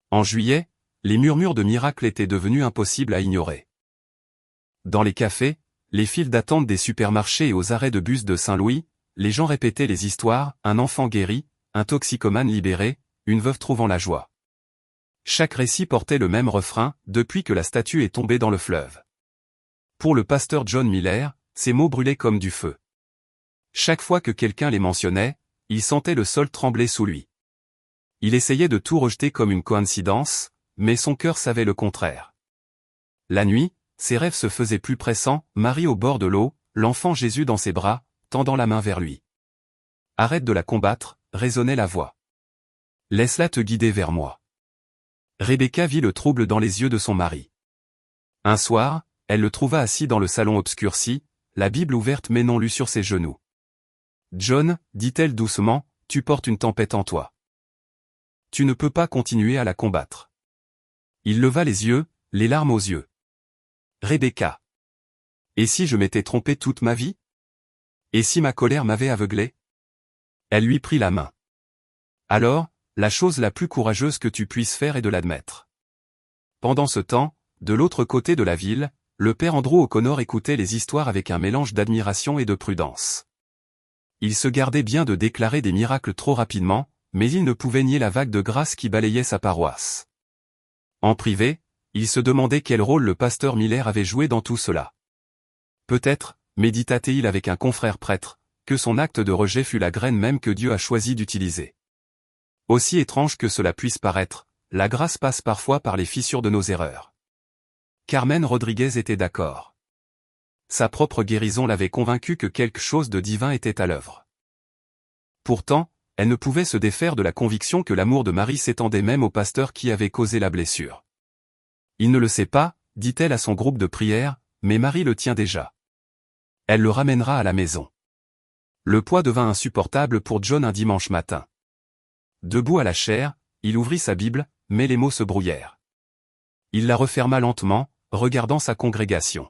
En juillet, les murmures de miracles étaient devenus impossibles à ignorer. Dans les cafés, les files d'attente des supermarchés et aux arrêts de bus de Saint-Louis, les gens répétaient les histoires, un enfant guéri, un toxicomane libéré, une veuve trouvant la joie. Chaque récit portait le même refrain, depuis que la statue est tombée dans le fleuve. Pour le pasteur John Miller, ces mots brûlaient comme du feu. Chaque fois que quelqu'un les mentionnait, il sentait le sol trembler sous lui. Il essayait de tout rejeter comme une coïncidence, mais son cœur savait le contraire. La nuit, ses rêves se faisaient plus pressants, Marie au bord de l'eau, l'enfant Jésus dans ses bras, tendant la main vers lui. « Arrête de la combattre », résonnait la voix. « Laisse-la te guider vers moi. » Rebecca vit le trouble dans les yeux de son mari. Un soir, elle le trouva assis dans le salon obscurci, la Bible ouverte mais non lue sur ses genoux. « John, dit-elle doucement, tu portes une tempête en toi. Tu ne peux pas continuer à la combattre. » Il leva les yeux, les larmes aux yeux. « Rebecca. Et si je m'étais trompé toute ma vie? Et si ma colère m'avait aveuglé? » Elle lui prit la main. « Alors, la chose la plus courageuse que tu puisses faire est de l'admettre. » Pendant ce temps, de l'autre côté de la ville, le père Andrew O'Connor écoutait les histoires avec un mélange d'admiration et de prudence. Il se gardait bien de déclarer des miracles trop rapidement, mais il ne pouvait nier la vague de grâce qui balayait sa paroisse. En privé, il se demandait quel rôle le pasteur Miller avait joué dans tout cela. Peut-être, médita-t-il avec un confrère prêtre, que son acte de rejet fut la graine même que Dieu a choisi d'utiliser. Aussi étrange que cela puisse paraître, la grâce passe parfois par les fissures de nos erreurs. Carmen Rodriguez était d'accord. Sa propre guérison l'avait convaincue que quelque chose de divin était à l'œuvre. Pourtant, elle ne pouvait se défaire de la conviction que l'amour de Marie s'étendait même au pasteur qui avait causé la blessure. « Il ne le sait pas, dit-elle à son groupe de prière, mais Marie le tient déjà. Elle le ramènera à la maison. » Le poids devint insupportable pour John un dimanche matin. Debout à la chaire, il ouvrit sa Bible, mais les mots se brouillèrent. Il la referma lentement, regardant sa congrégation.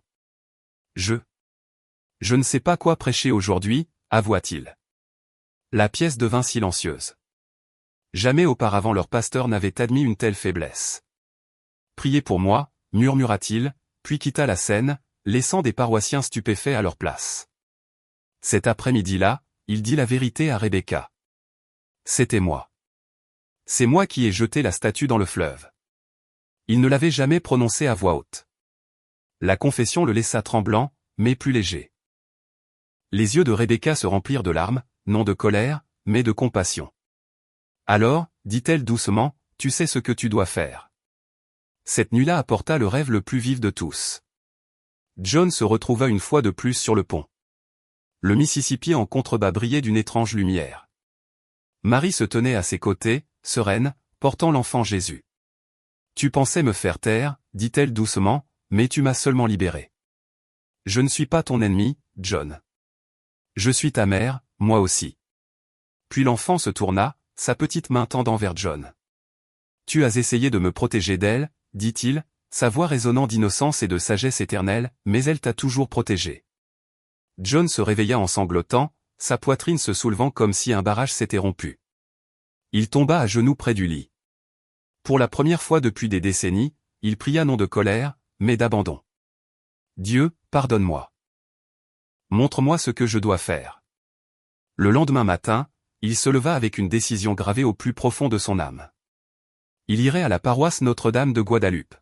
« Je ne sais pas quoi prêcher aujourd'hui, avoua-t-il. » La pièce devint silencieuse. Jamais auparavant leur pasteur n'avait admis une telle faiblesse. « Priez pour moi, murmura-t-il, puis quitta la scène, laissant des paroissiens stupéfaits à leur place. Cet après-midi-là, il dit la vérité à Rebecca. « C'était moi. C'est moi qui ai jeté la statue dans le fleuve. » Il ne l'avait jamais prononcé à voix haute. La confession le laissa tremblant, mais plus léger. Les yeux de Rebecca se remplirent de larmes, non de colère, mais de compassion. « Alors, dit-elle doucement, tu sais ce que tu dois faire. » Cette nuit-là apporta le rêve le plus vif de tous. John se retrouva une fois de plus sur le pont. Le Mississippi en contrebas brillait d'une étrange lumière. Marie se tenait à ses côtés, sereine, portant l'enfant Jésus. « Tu pensais me faire taire, dit-elle doucement, mais tu m'as seulement libéré. Je ne suis pas ton ennemi, John. Je suis ta mère, moi aussi. » Puis l'enfant se tourna, sa petite main tendant vers John. « Tu as essayé de me protéger d'elle, dit-il, sa voix résonnant d'innocence et de sagesse éternelle, mais elle t'a toujours protégé. » John se réveilla en sanglotant, sa poitrine se soulevant comme si un barrage s'était rompu. Il tomba à genoux près du lit. Pour la première fois depuis des décennies, il pria non de colère, mais d'abandon. « Dieu, pardonne-moi. Montre-moi ce que je dois faire. » Le lendemain matin, il se leva avec une décision gravée au plus profond de son âme. Il irait à la paroisse Notre-Dame de Guadeloupe.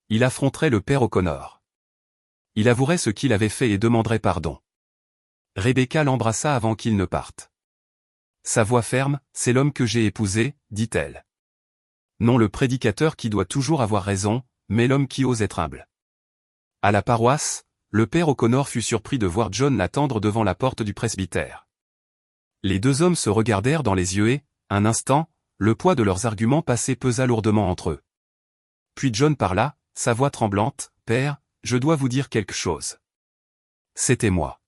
Il affronterait le père O'Connor. Il avouerait ce qu'il avait fait et demanderait pardon. Rebecca l'embrassa avant qu'il ne parte. Sa voix ferme, « C'est l'homme que j'ai épousé, » dit-elle. Non le prédicateur qui doit toujours avoir raison, mais l'homme qui ose être humble. À la paroisse, le père O'Connor fut surpris de voir John l'attendre devant la porte du presbytère. Les deux hommes se regardèrent dans les yeux et, un instant, le poids de leurs arguments passés pesa lourdement entre eux. Puis John parla, sa voix tremblante, « Père, je dois vous dire quelque chose. C'était moi.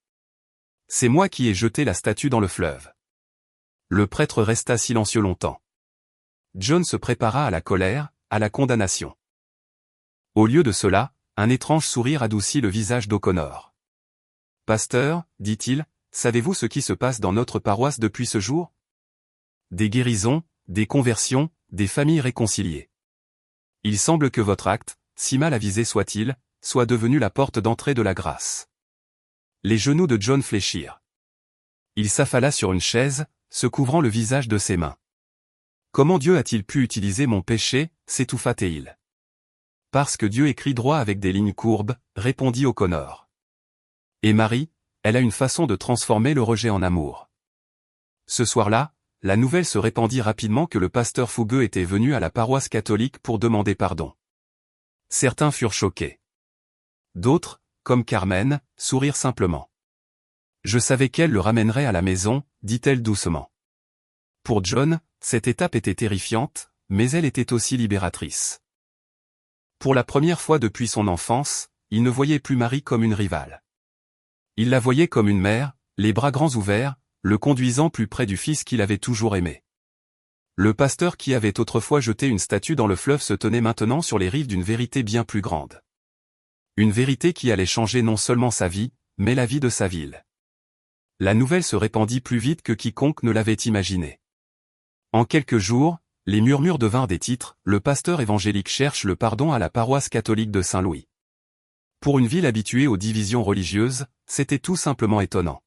C'est moi qui ai jeté la statue dans le fleuve. » Le prêtre resta silencieux longtemps. John se prépara à la colère, à la condamnation. Au lieu de cela, un étrange sourire adoucit le visage d'O'Connor. « Pasteur, dit-il, savez-vous ce qui se passe dans notre paroisse depuis ce jour? Des guérisons, des conversions, des familles réconciliées. Il semble que votre acte, si mal avisé soit-il, soit devenu la porte d'entrée de la grâce. » Les genoux de John fléchirent. Il s'affala sur une chaise, se couvrant le visage de ses mains. « Comment Dieu a-t-il pu utiliser mon péché ?» s'étouffa-t-il. « Parce que Dieu écrit droit avec des lignes courbes, répondit O'Connor. Et Marie, elle a une façon de transformer le rejet en amour. Ce soir-là, la nouvelle se répandit rapidement que le pasteur fougueux était venu à la paroisse catholique pour demander pardon. Certains furent choqués. D'autres, comme Carmen, sourirent simplement. Je savais qu'elle le ramènerait à la maison, dit-elle doucement. Pour John, cette étape était terrifiante, mais elle était aussi libératrice. Pour la première fois depuis son enfance, il ne voyait plus Marie comme une rivale. Il la voyait comme une mère, les bras grands ouverts, le conduisant plus près du fils qu'il avait toujours aimé. Le pasteur qui avait autrefois jeté une statue dans le fleuve se tenait maintenant sur les rives d'une vérité bien plus grande. Une vérité qui allait changer non seulement sa vie, mais la vie de sa ville. La nouvelle se répandit plus vite que quiconque ne l'avait imaginé. En quelques jours, les murmures devinrent des titres, le pasteur évangélique cherche le pardon à la paroisse catholique de Saint-Louis. Pour une ville habituée aux divisions religieuses, c'était tout simplement étonnant.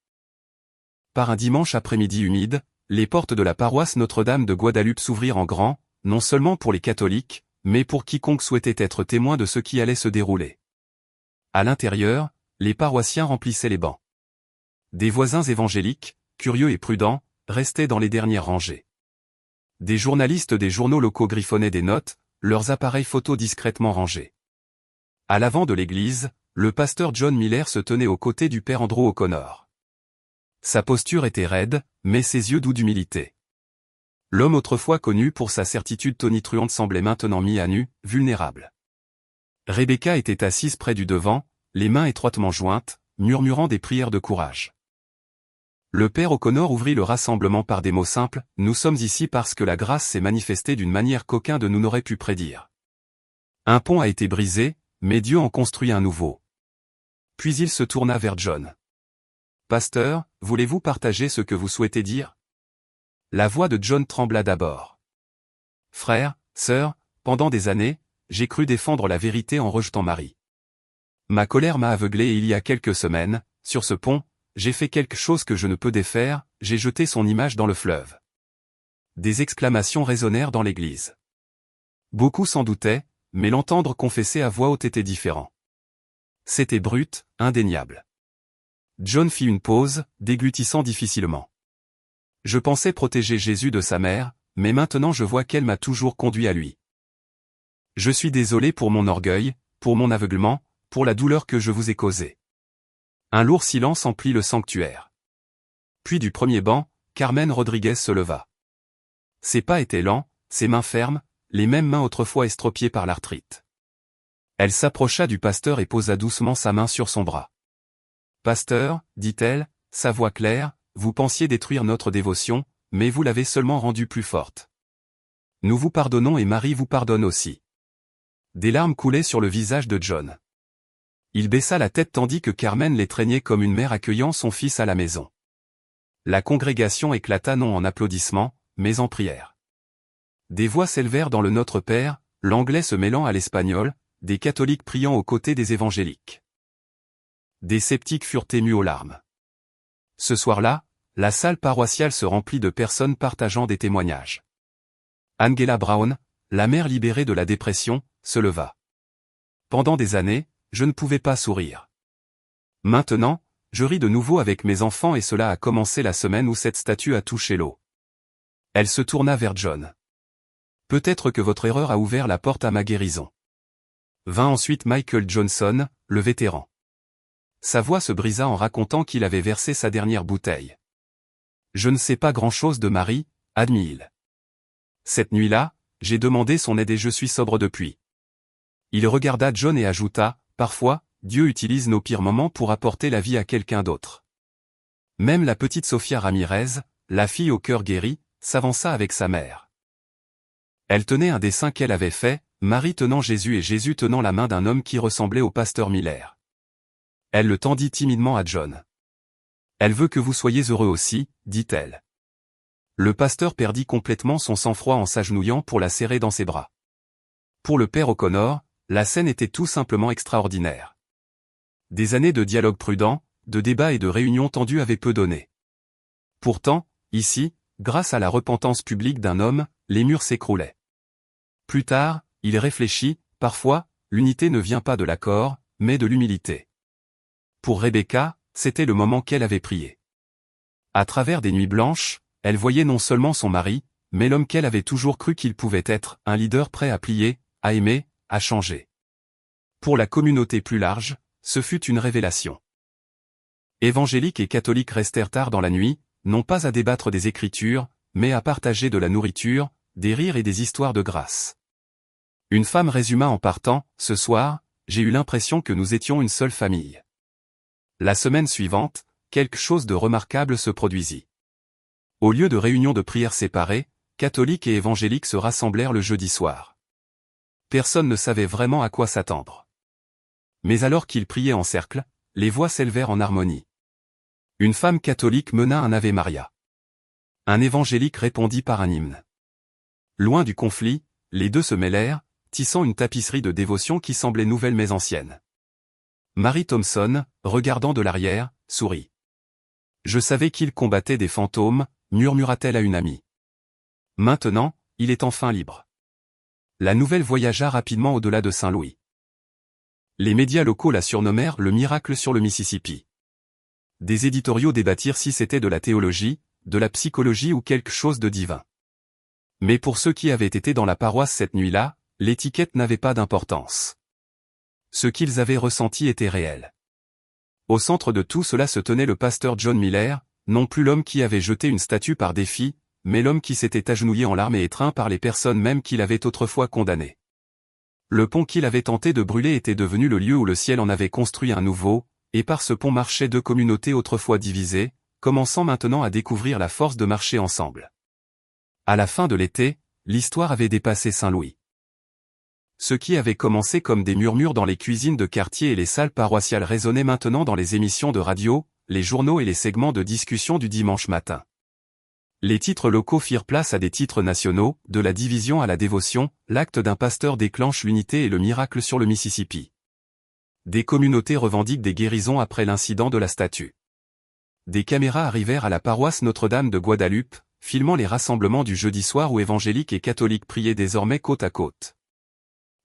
Par un dimanche après-midi humide, les portes de la paroisse Notre-Dame de Guadeloupe s'ouvrirent en grand, non seulement pour les catholiques, mais pour quiconque souhaitait être témoin de ce qui allait se dérouler. À l'intérieur, les paroissiens remplissaient les bancs. Des voisins évangéliques, curieux et prudents, restaient dans les dernières rangées. Des journalistes des journaux locaux griffonnaient des notes, leurs appareils photos discrètement rangés. À l'avant de l'église, le pasteur John Miller se tenait aux côtés du père Andrew O'Connor. Sa posture était raide, mais ses yeux doux d'humilité. L'homme autrefois connu pour sa certitude tonitruante semblait maintenant mis à nu, vulnérable. Rebecca était assise près du devant, les mains étroitement jointes, murmurant des prières de courage. Le père O'Connor ouvrit le rassemblement par des mots simples, « Nous sommes ici parce que la grâce s'est manifestée d'une manière qu'aucun de nous n'aurait pu prédire. Un pont a été brisé, mais Dieu en construit un nouveau. » Puis il se tourna vers John. « Pasteur, voulez-vous partager ce que vous souhaitez dire ?» La voix de John trembla d'abord. « Frère, sœur, pendant des années, j'ai cru défendre la vérité en rejetant Marie. Ma colère m'a aveuglé et il y a quelques semaines, sur ce pont, j'ai fait quelque chose que je ne peux défaire, j'ai jeté son image dans le fleuve. » Des exclamations résonnèrent dans l'église. Beaucoup s'en doutaient, mais l'entendre confesser à voix haute était différent. C'était brut, indéniable. John fit une pause, déglutissant difficilement. « Je pensais protéger Jésus de sa mère, mais maintenant je vois qu'elle m'a toujours conduit à lui. Je suis désolé pour mon orgueil, pour mon aveuglement, pour la douleur que je vous ai causée. » Un lourd silence emplit le sanctuaire. Puis du premier banc, Carmen Rodriguez se leva. Ses pas étaient lents, ses mains fermes, les mêmes mains autrefois estropiées par l'arthrite. Elle s'approcha du pasteur et posa doucement sa main sur son bras. « Pasteur, dit-elle, sa voix claire, vous pensiez détruire notre dévotion, mais vous l'avez seulement rendue plus forte. Nous vous pardonnons et Marie vous pardonne aussi. » Des larmes coulaient sur le visage de John. Il baissa la tête tandis que Carmen l'étreignait comme une mère accueillant son fils à la maison. La congrégation éclata non en applaudissements, mais en prières. Des voix s'élevèrent dans le Notre Père, l'anglais se mêlant à l'espagnol, des catholiques priant aux côtés des évangéliques. Des sceptiques furent émus aux larmes. Ce soir-là, la salle paroissiale se remplit de personnes partageant des témoignages. Angela Brown, la mère libérée de la dépression, se leva. Pendant des années, je ne pouvais pas sourire. Maintenant, je ris de nouveau avec mes enfants et cela a commencé la semaine où cette statue a touché l'eau. Elle se tourna vers John. Peut-être que votre erreur a ouvert la porte à ma guérison. Vint ensuite Michael Johnson, le vétéran. Sa voix se brisa en racontant qu'il avait versé sa dernière bouteille. Je ne sais pas grand-chose de Marie, admit-il. Cette nuit-là, j'ai demandé son aide et je suis sobre depuis. Il regarda John et ajouta, parfois, Dieu utilise nos pires moments pour apporter la vie à quelqu'un d'autre. Même la petite Sofia Ramirez, la fille au cœur guéri, s'avança avec sa mère. Elle tenait un dessin qu'elle avait fait, Marie tenant Jésus et Jésus tenant la main d'un homme qui ressemblait au pasteur Miller. Elle le tendit timidement à John. « Elle veut que vous soyez heureux aussi, dit-elle. » Le pasteur perdit complètement son sang-froid en s'agenouillant pour la serrer dans ses bras. Pour le père O'Connor, la scène était tout simplement extraordinaire. Des années de dialogue prudent, de débats et de réunions tendues avaient peu donné. Pourtant, ici, grâce à la repentance publique d'un homme, les murs s'écroulaient. Plus tard, il réfléchit, parfois, l'unité ne vient pas de l'accord, mais de l'humilité. Pour Rebecca, c'était le moment qu'elle avait prié. À travers des nuits blanches, elle voyait non seulement son mari, mais l'homme qu'elle avait toujours cru qu'il pouvait être, un leader prêt à plier, à aimer, à changer. Pour la communauté plus large, ce fut une révélation. Évangéliques et catholiques restèrent tard dans la nuit, non pas à débattre des Écritures, mais à partager de la nourriture, des rires et des histoires de grâce. Une femme résuma en partant, « Ce soir, j'ai eu l'impression que nous étions une seule famille. » La semaine suivante, quelque chose de remarquable se produisit. Au lieu de réunions de prières séparées, catholiques et évangéliques se rassemblèrent le jeudi soir. Personne ne savait vraiment à quoi s'attendre. Mais alors qu'ils priaient en cercle, les voix s'élevèrent en harmonie. Une femme catholique mena un Ave Maria. Un évangélique répondit par un hymne. Loin du conflit, les deux se mêlèrent, tissant une tapisserie de dévotion qui semblait nouvelle mais ancienne. Mary Thompson, regardant de l'arrière, sourit. « Je savais qu'il combattait des fantômes », murmura-t-elle à une amie. Maintenant, il est enfin libre. La nouvelle voyagea rapidement au-delà de Saint-Louis. Les médias locaux la surnommèrent le miracle sur le Mississippi. Des éditoriaux débattirent si c'était de la théologie, de la psychologie ou quelque chose de divin. Mais pour ceux qui avaient été dans la paroisse cette nuit-là, l'étiquette n'avait pas d'importance. Ce qu'ils avaient ressenti était réel. Au centre de tout cela se tenait le pasteur John Miller, non plus l'homme qui avait jeté une statue par défi, mais l'homme qui s'était agenouillé en larmes et étreint par les personnes même qu'il avait autrefois condamnées. Le pont qu'il avait tenté de brûler était devenu le lieu où le ciel en avait construit un nouveau, et par ce pont marchaient deux communautés autrefois divisées, commençant maintenant à découvrir la force de marcher ensemble. À la fin de l'été, l'histoire avait dépassé Saint-Louis. Ce qui avait commencé comme des murmures dans les cuisines de quartier et les salles paroissiales résonnait maintenant dans les émissions de radio, les journaux et les segments de discussion du dimanche matin. Les titres locaux firent place à des titres nationaux, de la division à la dévotion, l'acte d'un pasteur déclenche l'unité et le miracle sur le Mississippi. Des communautés revendiquent des guérisons après l'incident de la statue. Des caméras arrivèrent à la paroisse Notre-Dame de Guadeloupe, filmant les rassemblements du jeudi soir où évangéliques et catholiques priaient désormais côte à côte.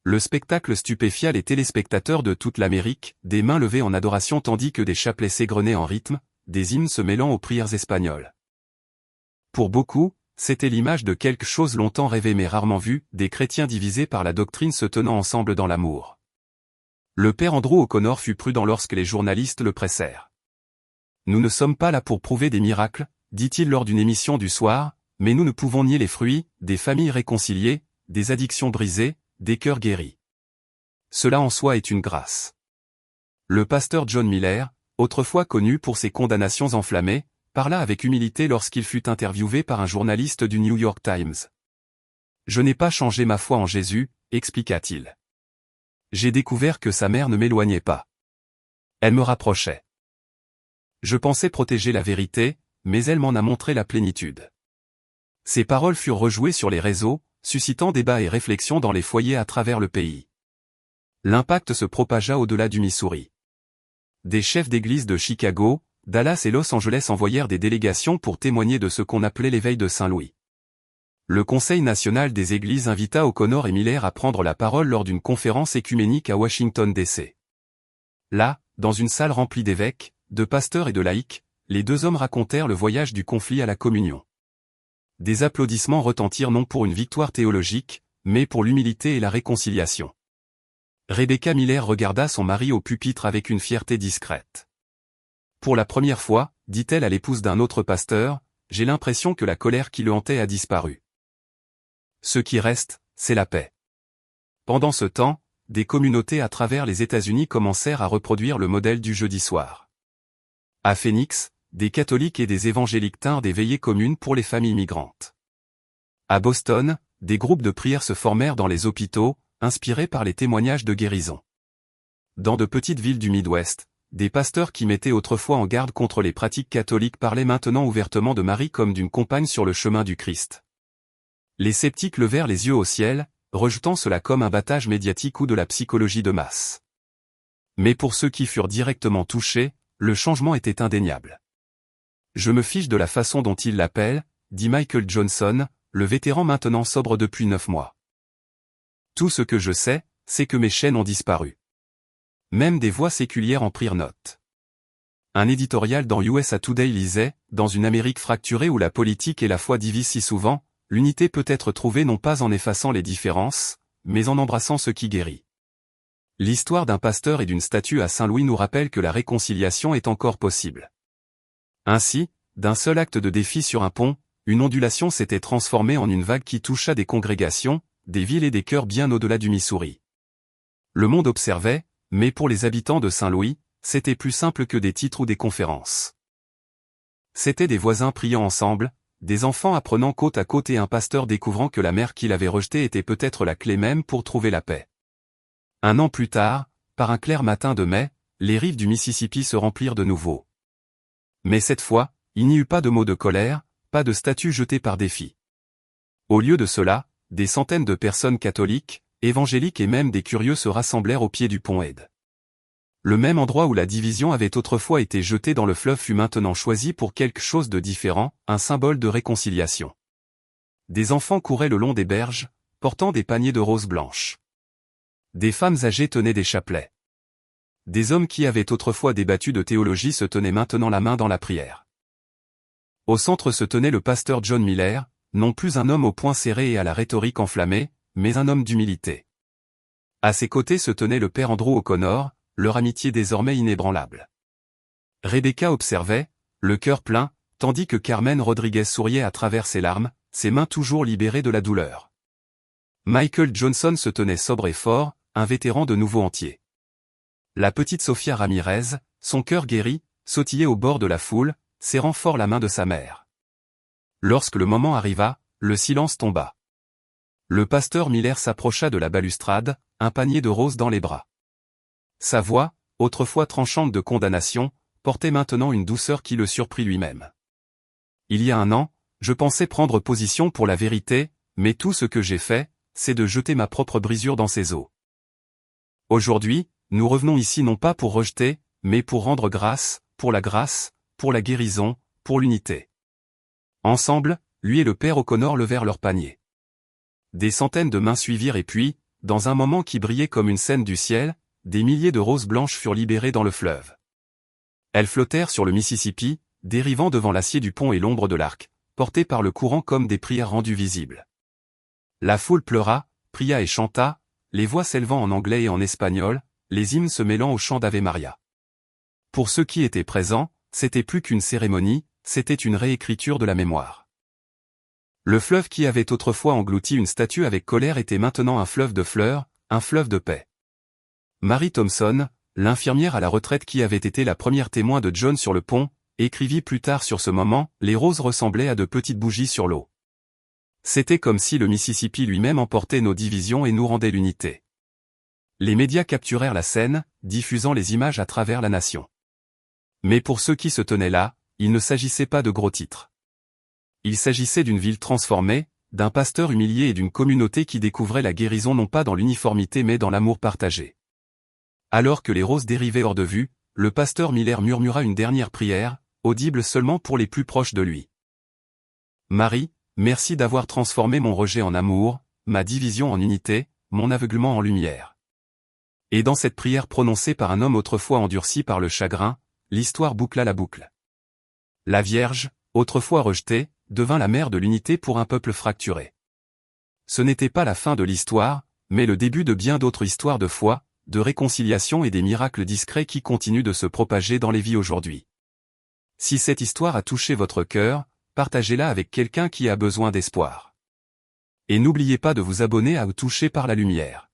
Le spectacle stupéfia les téléspectateurs de toute l'Amérique, des mains levées en adoration tandis que des chapelets s'égrenaient en rythme, des hymnes se mêlant aux prières espagnoles. Pour beaucoup, c'était l'image de quelque chose longtemps rêvé mais rarement vu, des chrétiens divisés par la doctrine se tenant ensemble dans l'amour. Le père Andrew O'Connor fut prudent lorsque les journalistes le pressèrent. « Nous ne sommes pas là pour prouver des miracles, dit-il lors d'une émission du soir, mais nous ne pouvons nier les fruits, des familles réconciliées, des addictions brisées, des cœurs guéris. Cela en soi est une grâce. » Le pasteur John Miller, autrefois connu pour ses condamnations enflammées, parla avec humilité lorsqu'il fut interviewé par un journaliste du New York Times. « Je n'ai pas changé ma foi en Jésus, expliqua-t-il. J'ai découvert que sa mère ne m'éloignait pas. Elle me rapprochait. Je pensais protéger la vérité, mais elle m'en a montré la plénitude. » Ces paroles furent rejouées sur les réseaux, suscitant débats et réflexions dans les foyers à travers le pays. L'impact se propagea au-delà du Missouri. Des chefs d'église de Chicago, Dallas et Los Angeles envoyèrent des délégations pour témoigner de ce qu'on appelait l'éveil de Saint-Louis. Le Conseil national des églises invita O'Connor et Miller à prendre la parole lors d'une conférence écuménique à Washington, D.C. Là, dans une salle remplie d'évêques, de pasteurs et de laïcs, les deux hommes racontèrent le voyage du conflit à la communion. Des applaudissements retentirent non pour une victoire théologique, mais pour l'humilité et la réconciliation. Rebecca Miller regarda son mari au pupitre avec une fierté discrète. Pour la première fois, dit-elle à l'épouse d'un autre pasteur, j'ai l'impression que la colère qui le hantait a disparu. Ce qui reste, c'est la paix. Pendant ce temps, des communautés à travers les États-Unis commencèrent à reproduire le modèle du jeudi soir. À Phoenix, des catholiques et des évangéliques tinrent des veillées communes pour les familles migrantes. À Boston, des groupes de prière se formèrent dans les hôpitaux, inspirés par les témoignages de guérison. Dans de petites villes du Midwest, des pasteurs qui mettaient autrefois en garde contre les pratiques catholiques parlaient maintenant ouvertement de Marie comme d'une compagne sur le chemin du Christ. Les sceptiques levèrent les yeux au ciel, rejetant cela comme un battage médiatique ou de la psychologie de masse. Mais pour ceux qui furent directement touchés, le changement était indéniable. Je me fiche de la façon dont ils l'appellent, dit Michael Johnson, le vétéran maintenant sobre depuis 9 mois. Tout ce que je sais, c'est que mes chaînes ont disparu. Même des voix séculières en prirent note. Un éditorial dans USA Today lisait, dans une Amérique fracturée où la politique et la foi divisent si souvent, l'unité peut être trouvée non pas en effaçant les différences, mais en embrassant ce qui guérit. L'histoire d'un pasteur et d'une statue à Saint-Louis nous rappelle que la réconciliation est encore possible. Ainsi, d'un seul acte de défi sur un pont, une ondulation s'était transformée en une vague qui toucha des congrégations, des villes et des cœurs bien au-delà du Missouri. Le monde observait, mais pour les habitants de Saint-Louis, c'était plus simple que des titres ou des conférences. C'étaient des voisins priant ensemble, des enfants apprenant côte à côte et un pasteur découvrant que la mer qu'il avait rejetée était peut-être la clé même pour trouver la paix. Un an plus tard, par un clair matin de mai, les rives du Mississippi se remplirent de nouveau. Mais cette fois, il n'y eut pas de mots de colère, pas de statues jetées par défi. Au lieu de cela, des centaines de personnes catholiques, évangéliques et même des curieux se rassemblèrent au pied du pont Ed. Le même endroit où la division avait autrefois été jetée dans le fleuve fut maintenant choisi pour quelque chose de différent, un symbole de réconciliation. Des enfants couraient le long des berges, portant des paniers de roses blanches. Des femmes âgées tenaient des chapelets. Des hommes qui avaient autrefois débattu de théologie se tenaient maintenant la main dans la prière. Au centre se tenait le pasteur John Miller, non plus un homme au poing serré et à la rhétorique enflammée, mais un homme d'humilité. À ses côtés se tenait le père Andrew O'Connor, leur amitié désormais inébranlable. Rebecca observait, le cœur plein, tandis que Carmen Rodriguez souriait à travers ses larmes, ses mains toujours libérées de la douleur. Michael Johnson se tenait sobre et fort, un vétéran de nouveau entier. La petite Sofia Ramirez, son cœur guéri, sautillait au bord de la foule, serrant fort la main de sa mère. Lorsque le moment arriva, le silence tomba. Le pasteur Miller s'approcha de la balustrade, un panier de roses dans les bras. Sa voix, autrefois tranchante de condamnation, portait maintenant une douceur qui le surprit lui-même. Il y a un an, je pensais prendre position pour la vérité, mais tout ce que j'ai fait, c'est de jeter ma propre brisure dans ses eaux. Aujourd'hui, nous revenons ici non pas pour rejeter, mais pour rendre grâce, pour la guérison, pour l'unité. Ensemble, lui et le père O'Connor levèrent leur panier. Des centaines de mains suivirent et puis, dans un moment qui brillait comme une scène du ciel, des milliers de roses blanches furent libérées dans le fleuve. Elles flottèrent sur le Mississippi, dérivant devant l'acier du pont et l'ombre de l'arc, portées par le courant comme des prières rendues visibles. La foule pleura, pria et chanta, les voix s'élevant en anglais et en espagnol, les hymnes se mêlant au chant d'Ave Maria. Pour ceux qui étaient présents, c'était plus qu'une cérémonie, c'était une réécriture de la mémoire. Le fleuve qui avait autrefois englouti une statue avec colère était maintenant un fleuve de fleurs, un fleuve de paix. Mary Thompson, l'infirmière à la retraite qui avait été la première témoin de John sur le pont, écrivit plus tard sur ce moment, les roses ressemblaient à de petites bougies sur l'eau. C'était comme si le Mississippi lui-même emportait nos divisions et nous rendait l'unité. Les médias capturèrent la scène, diffusant les images à travers la nation. Mais pour ceux qui se tenaient là, il ne s'agissait pas de gros titres. Il s'agissait d'une ville transformée, d'un pasteur humilié et d'une communauté qui découvrait la guérison non pas dans l'uniformité mais dans l'amour partagé. Alors que les roses dérivaient hors de vue, le pasteur Miller murmura une dernière prière, audible seulement pour les plus proches de lui. Marie, merci d'avoir transformé mon rejet en amour, ma division en unité, mon aveuglement en lumière. Et dans cette prière prononcée par un homme autrefois endurci par le chagrin, l'histoire boucla la boucle. La Vierge, autrefois rejetée, devint la mère de l'unité pour un peuple fracturé. Ce n'était pas la fin de l'histoire, mais le début de bien d'autres histoires de foi, de réconciliation et des miracles discrets qui continuent de se propager dans les vies aujourd'hui. Si cette histoire a touché votre cœur, partagez-la avec quelqu'un qui a besoin d'espoir. Et n'oubliez pas de vous abonner à Toucher par la lumière.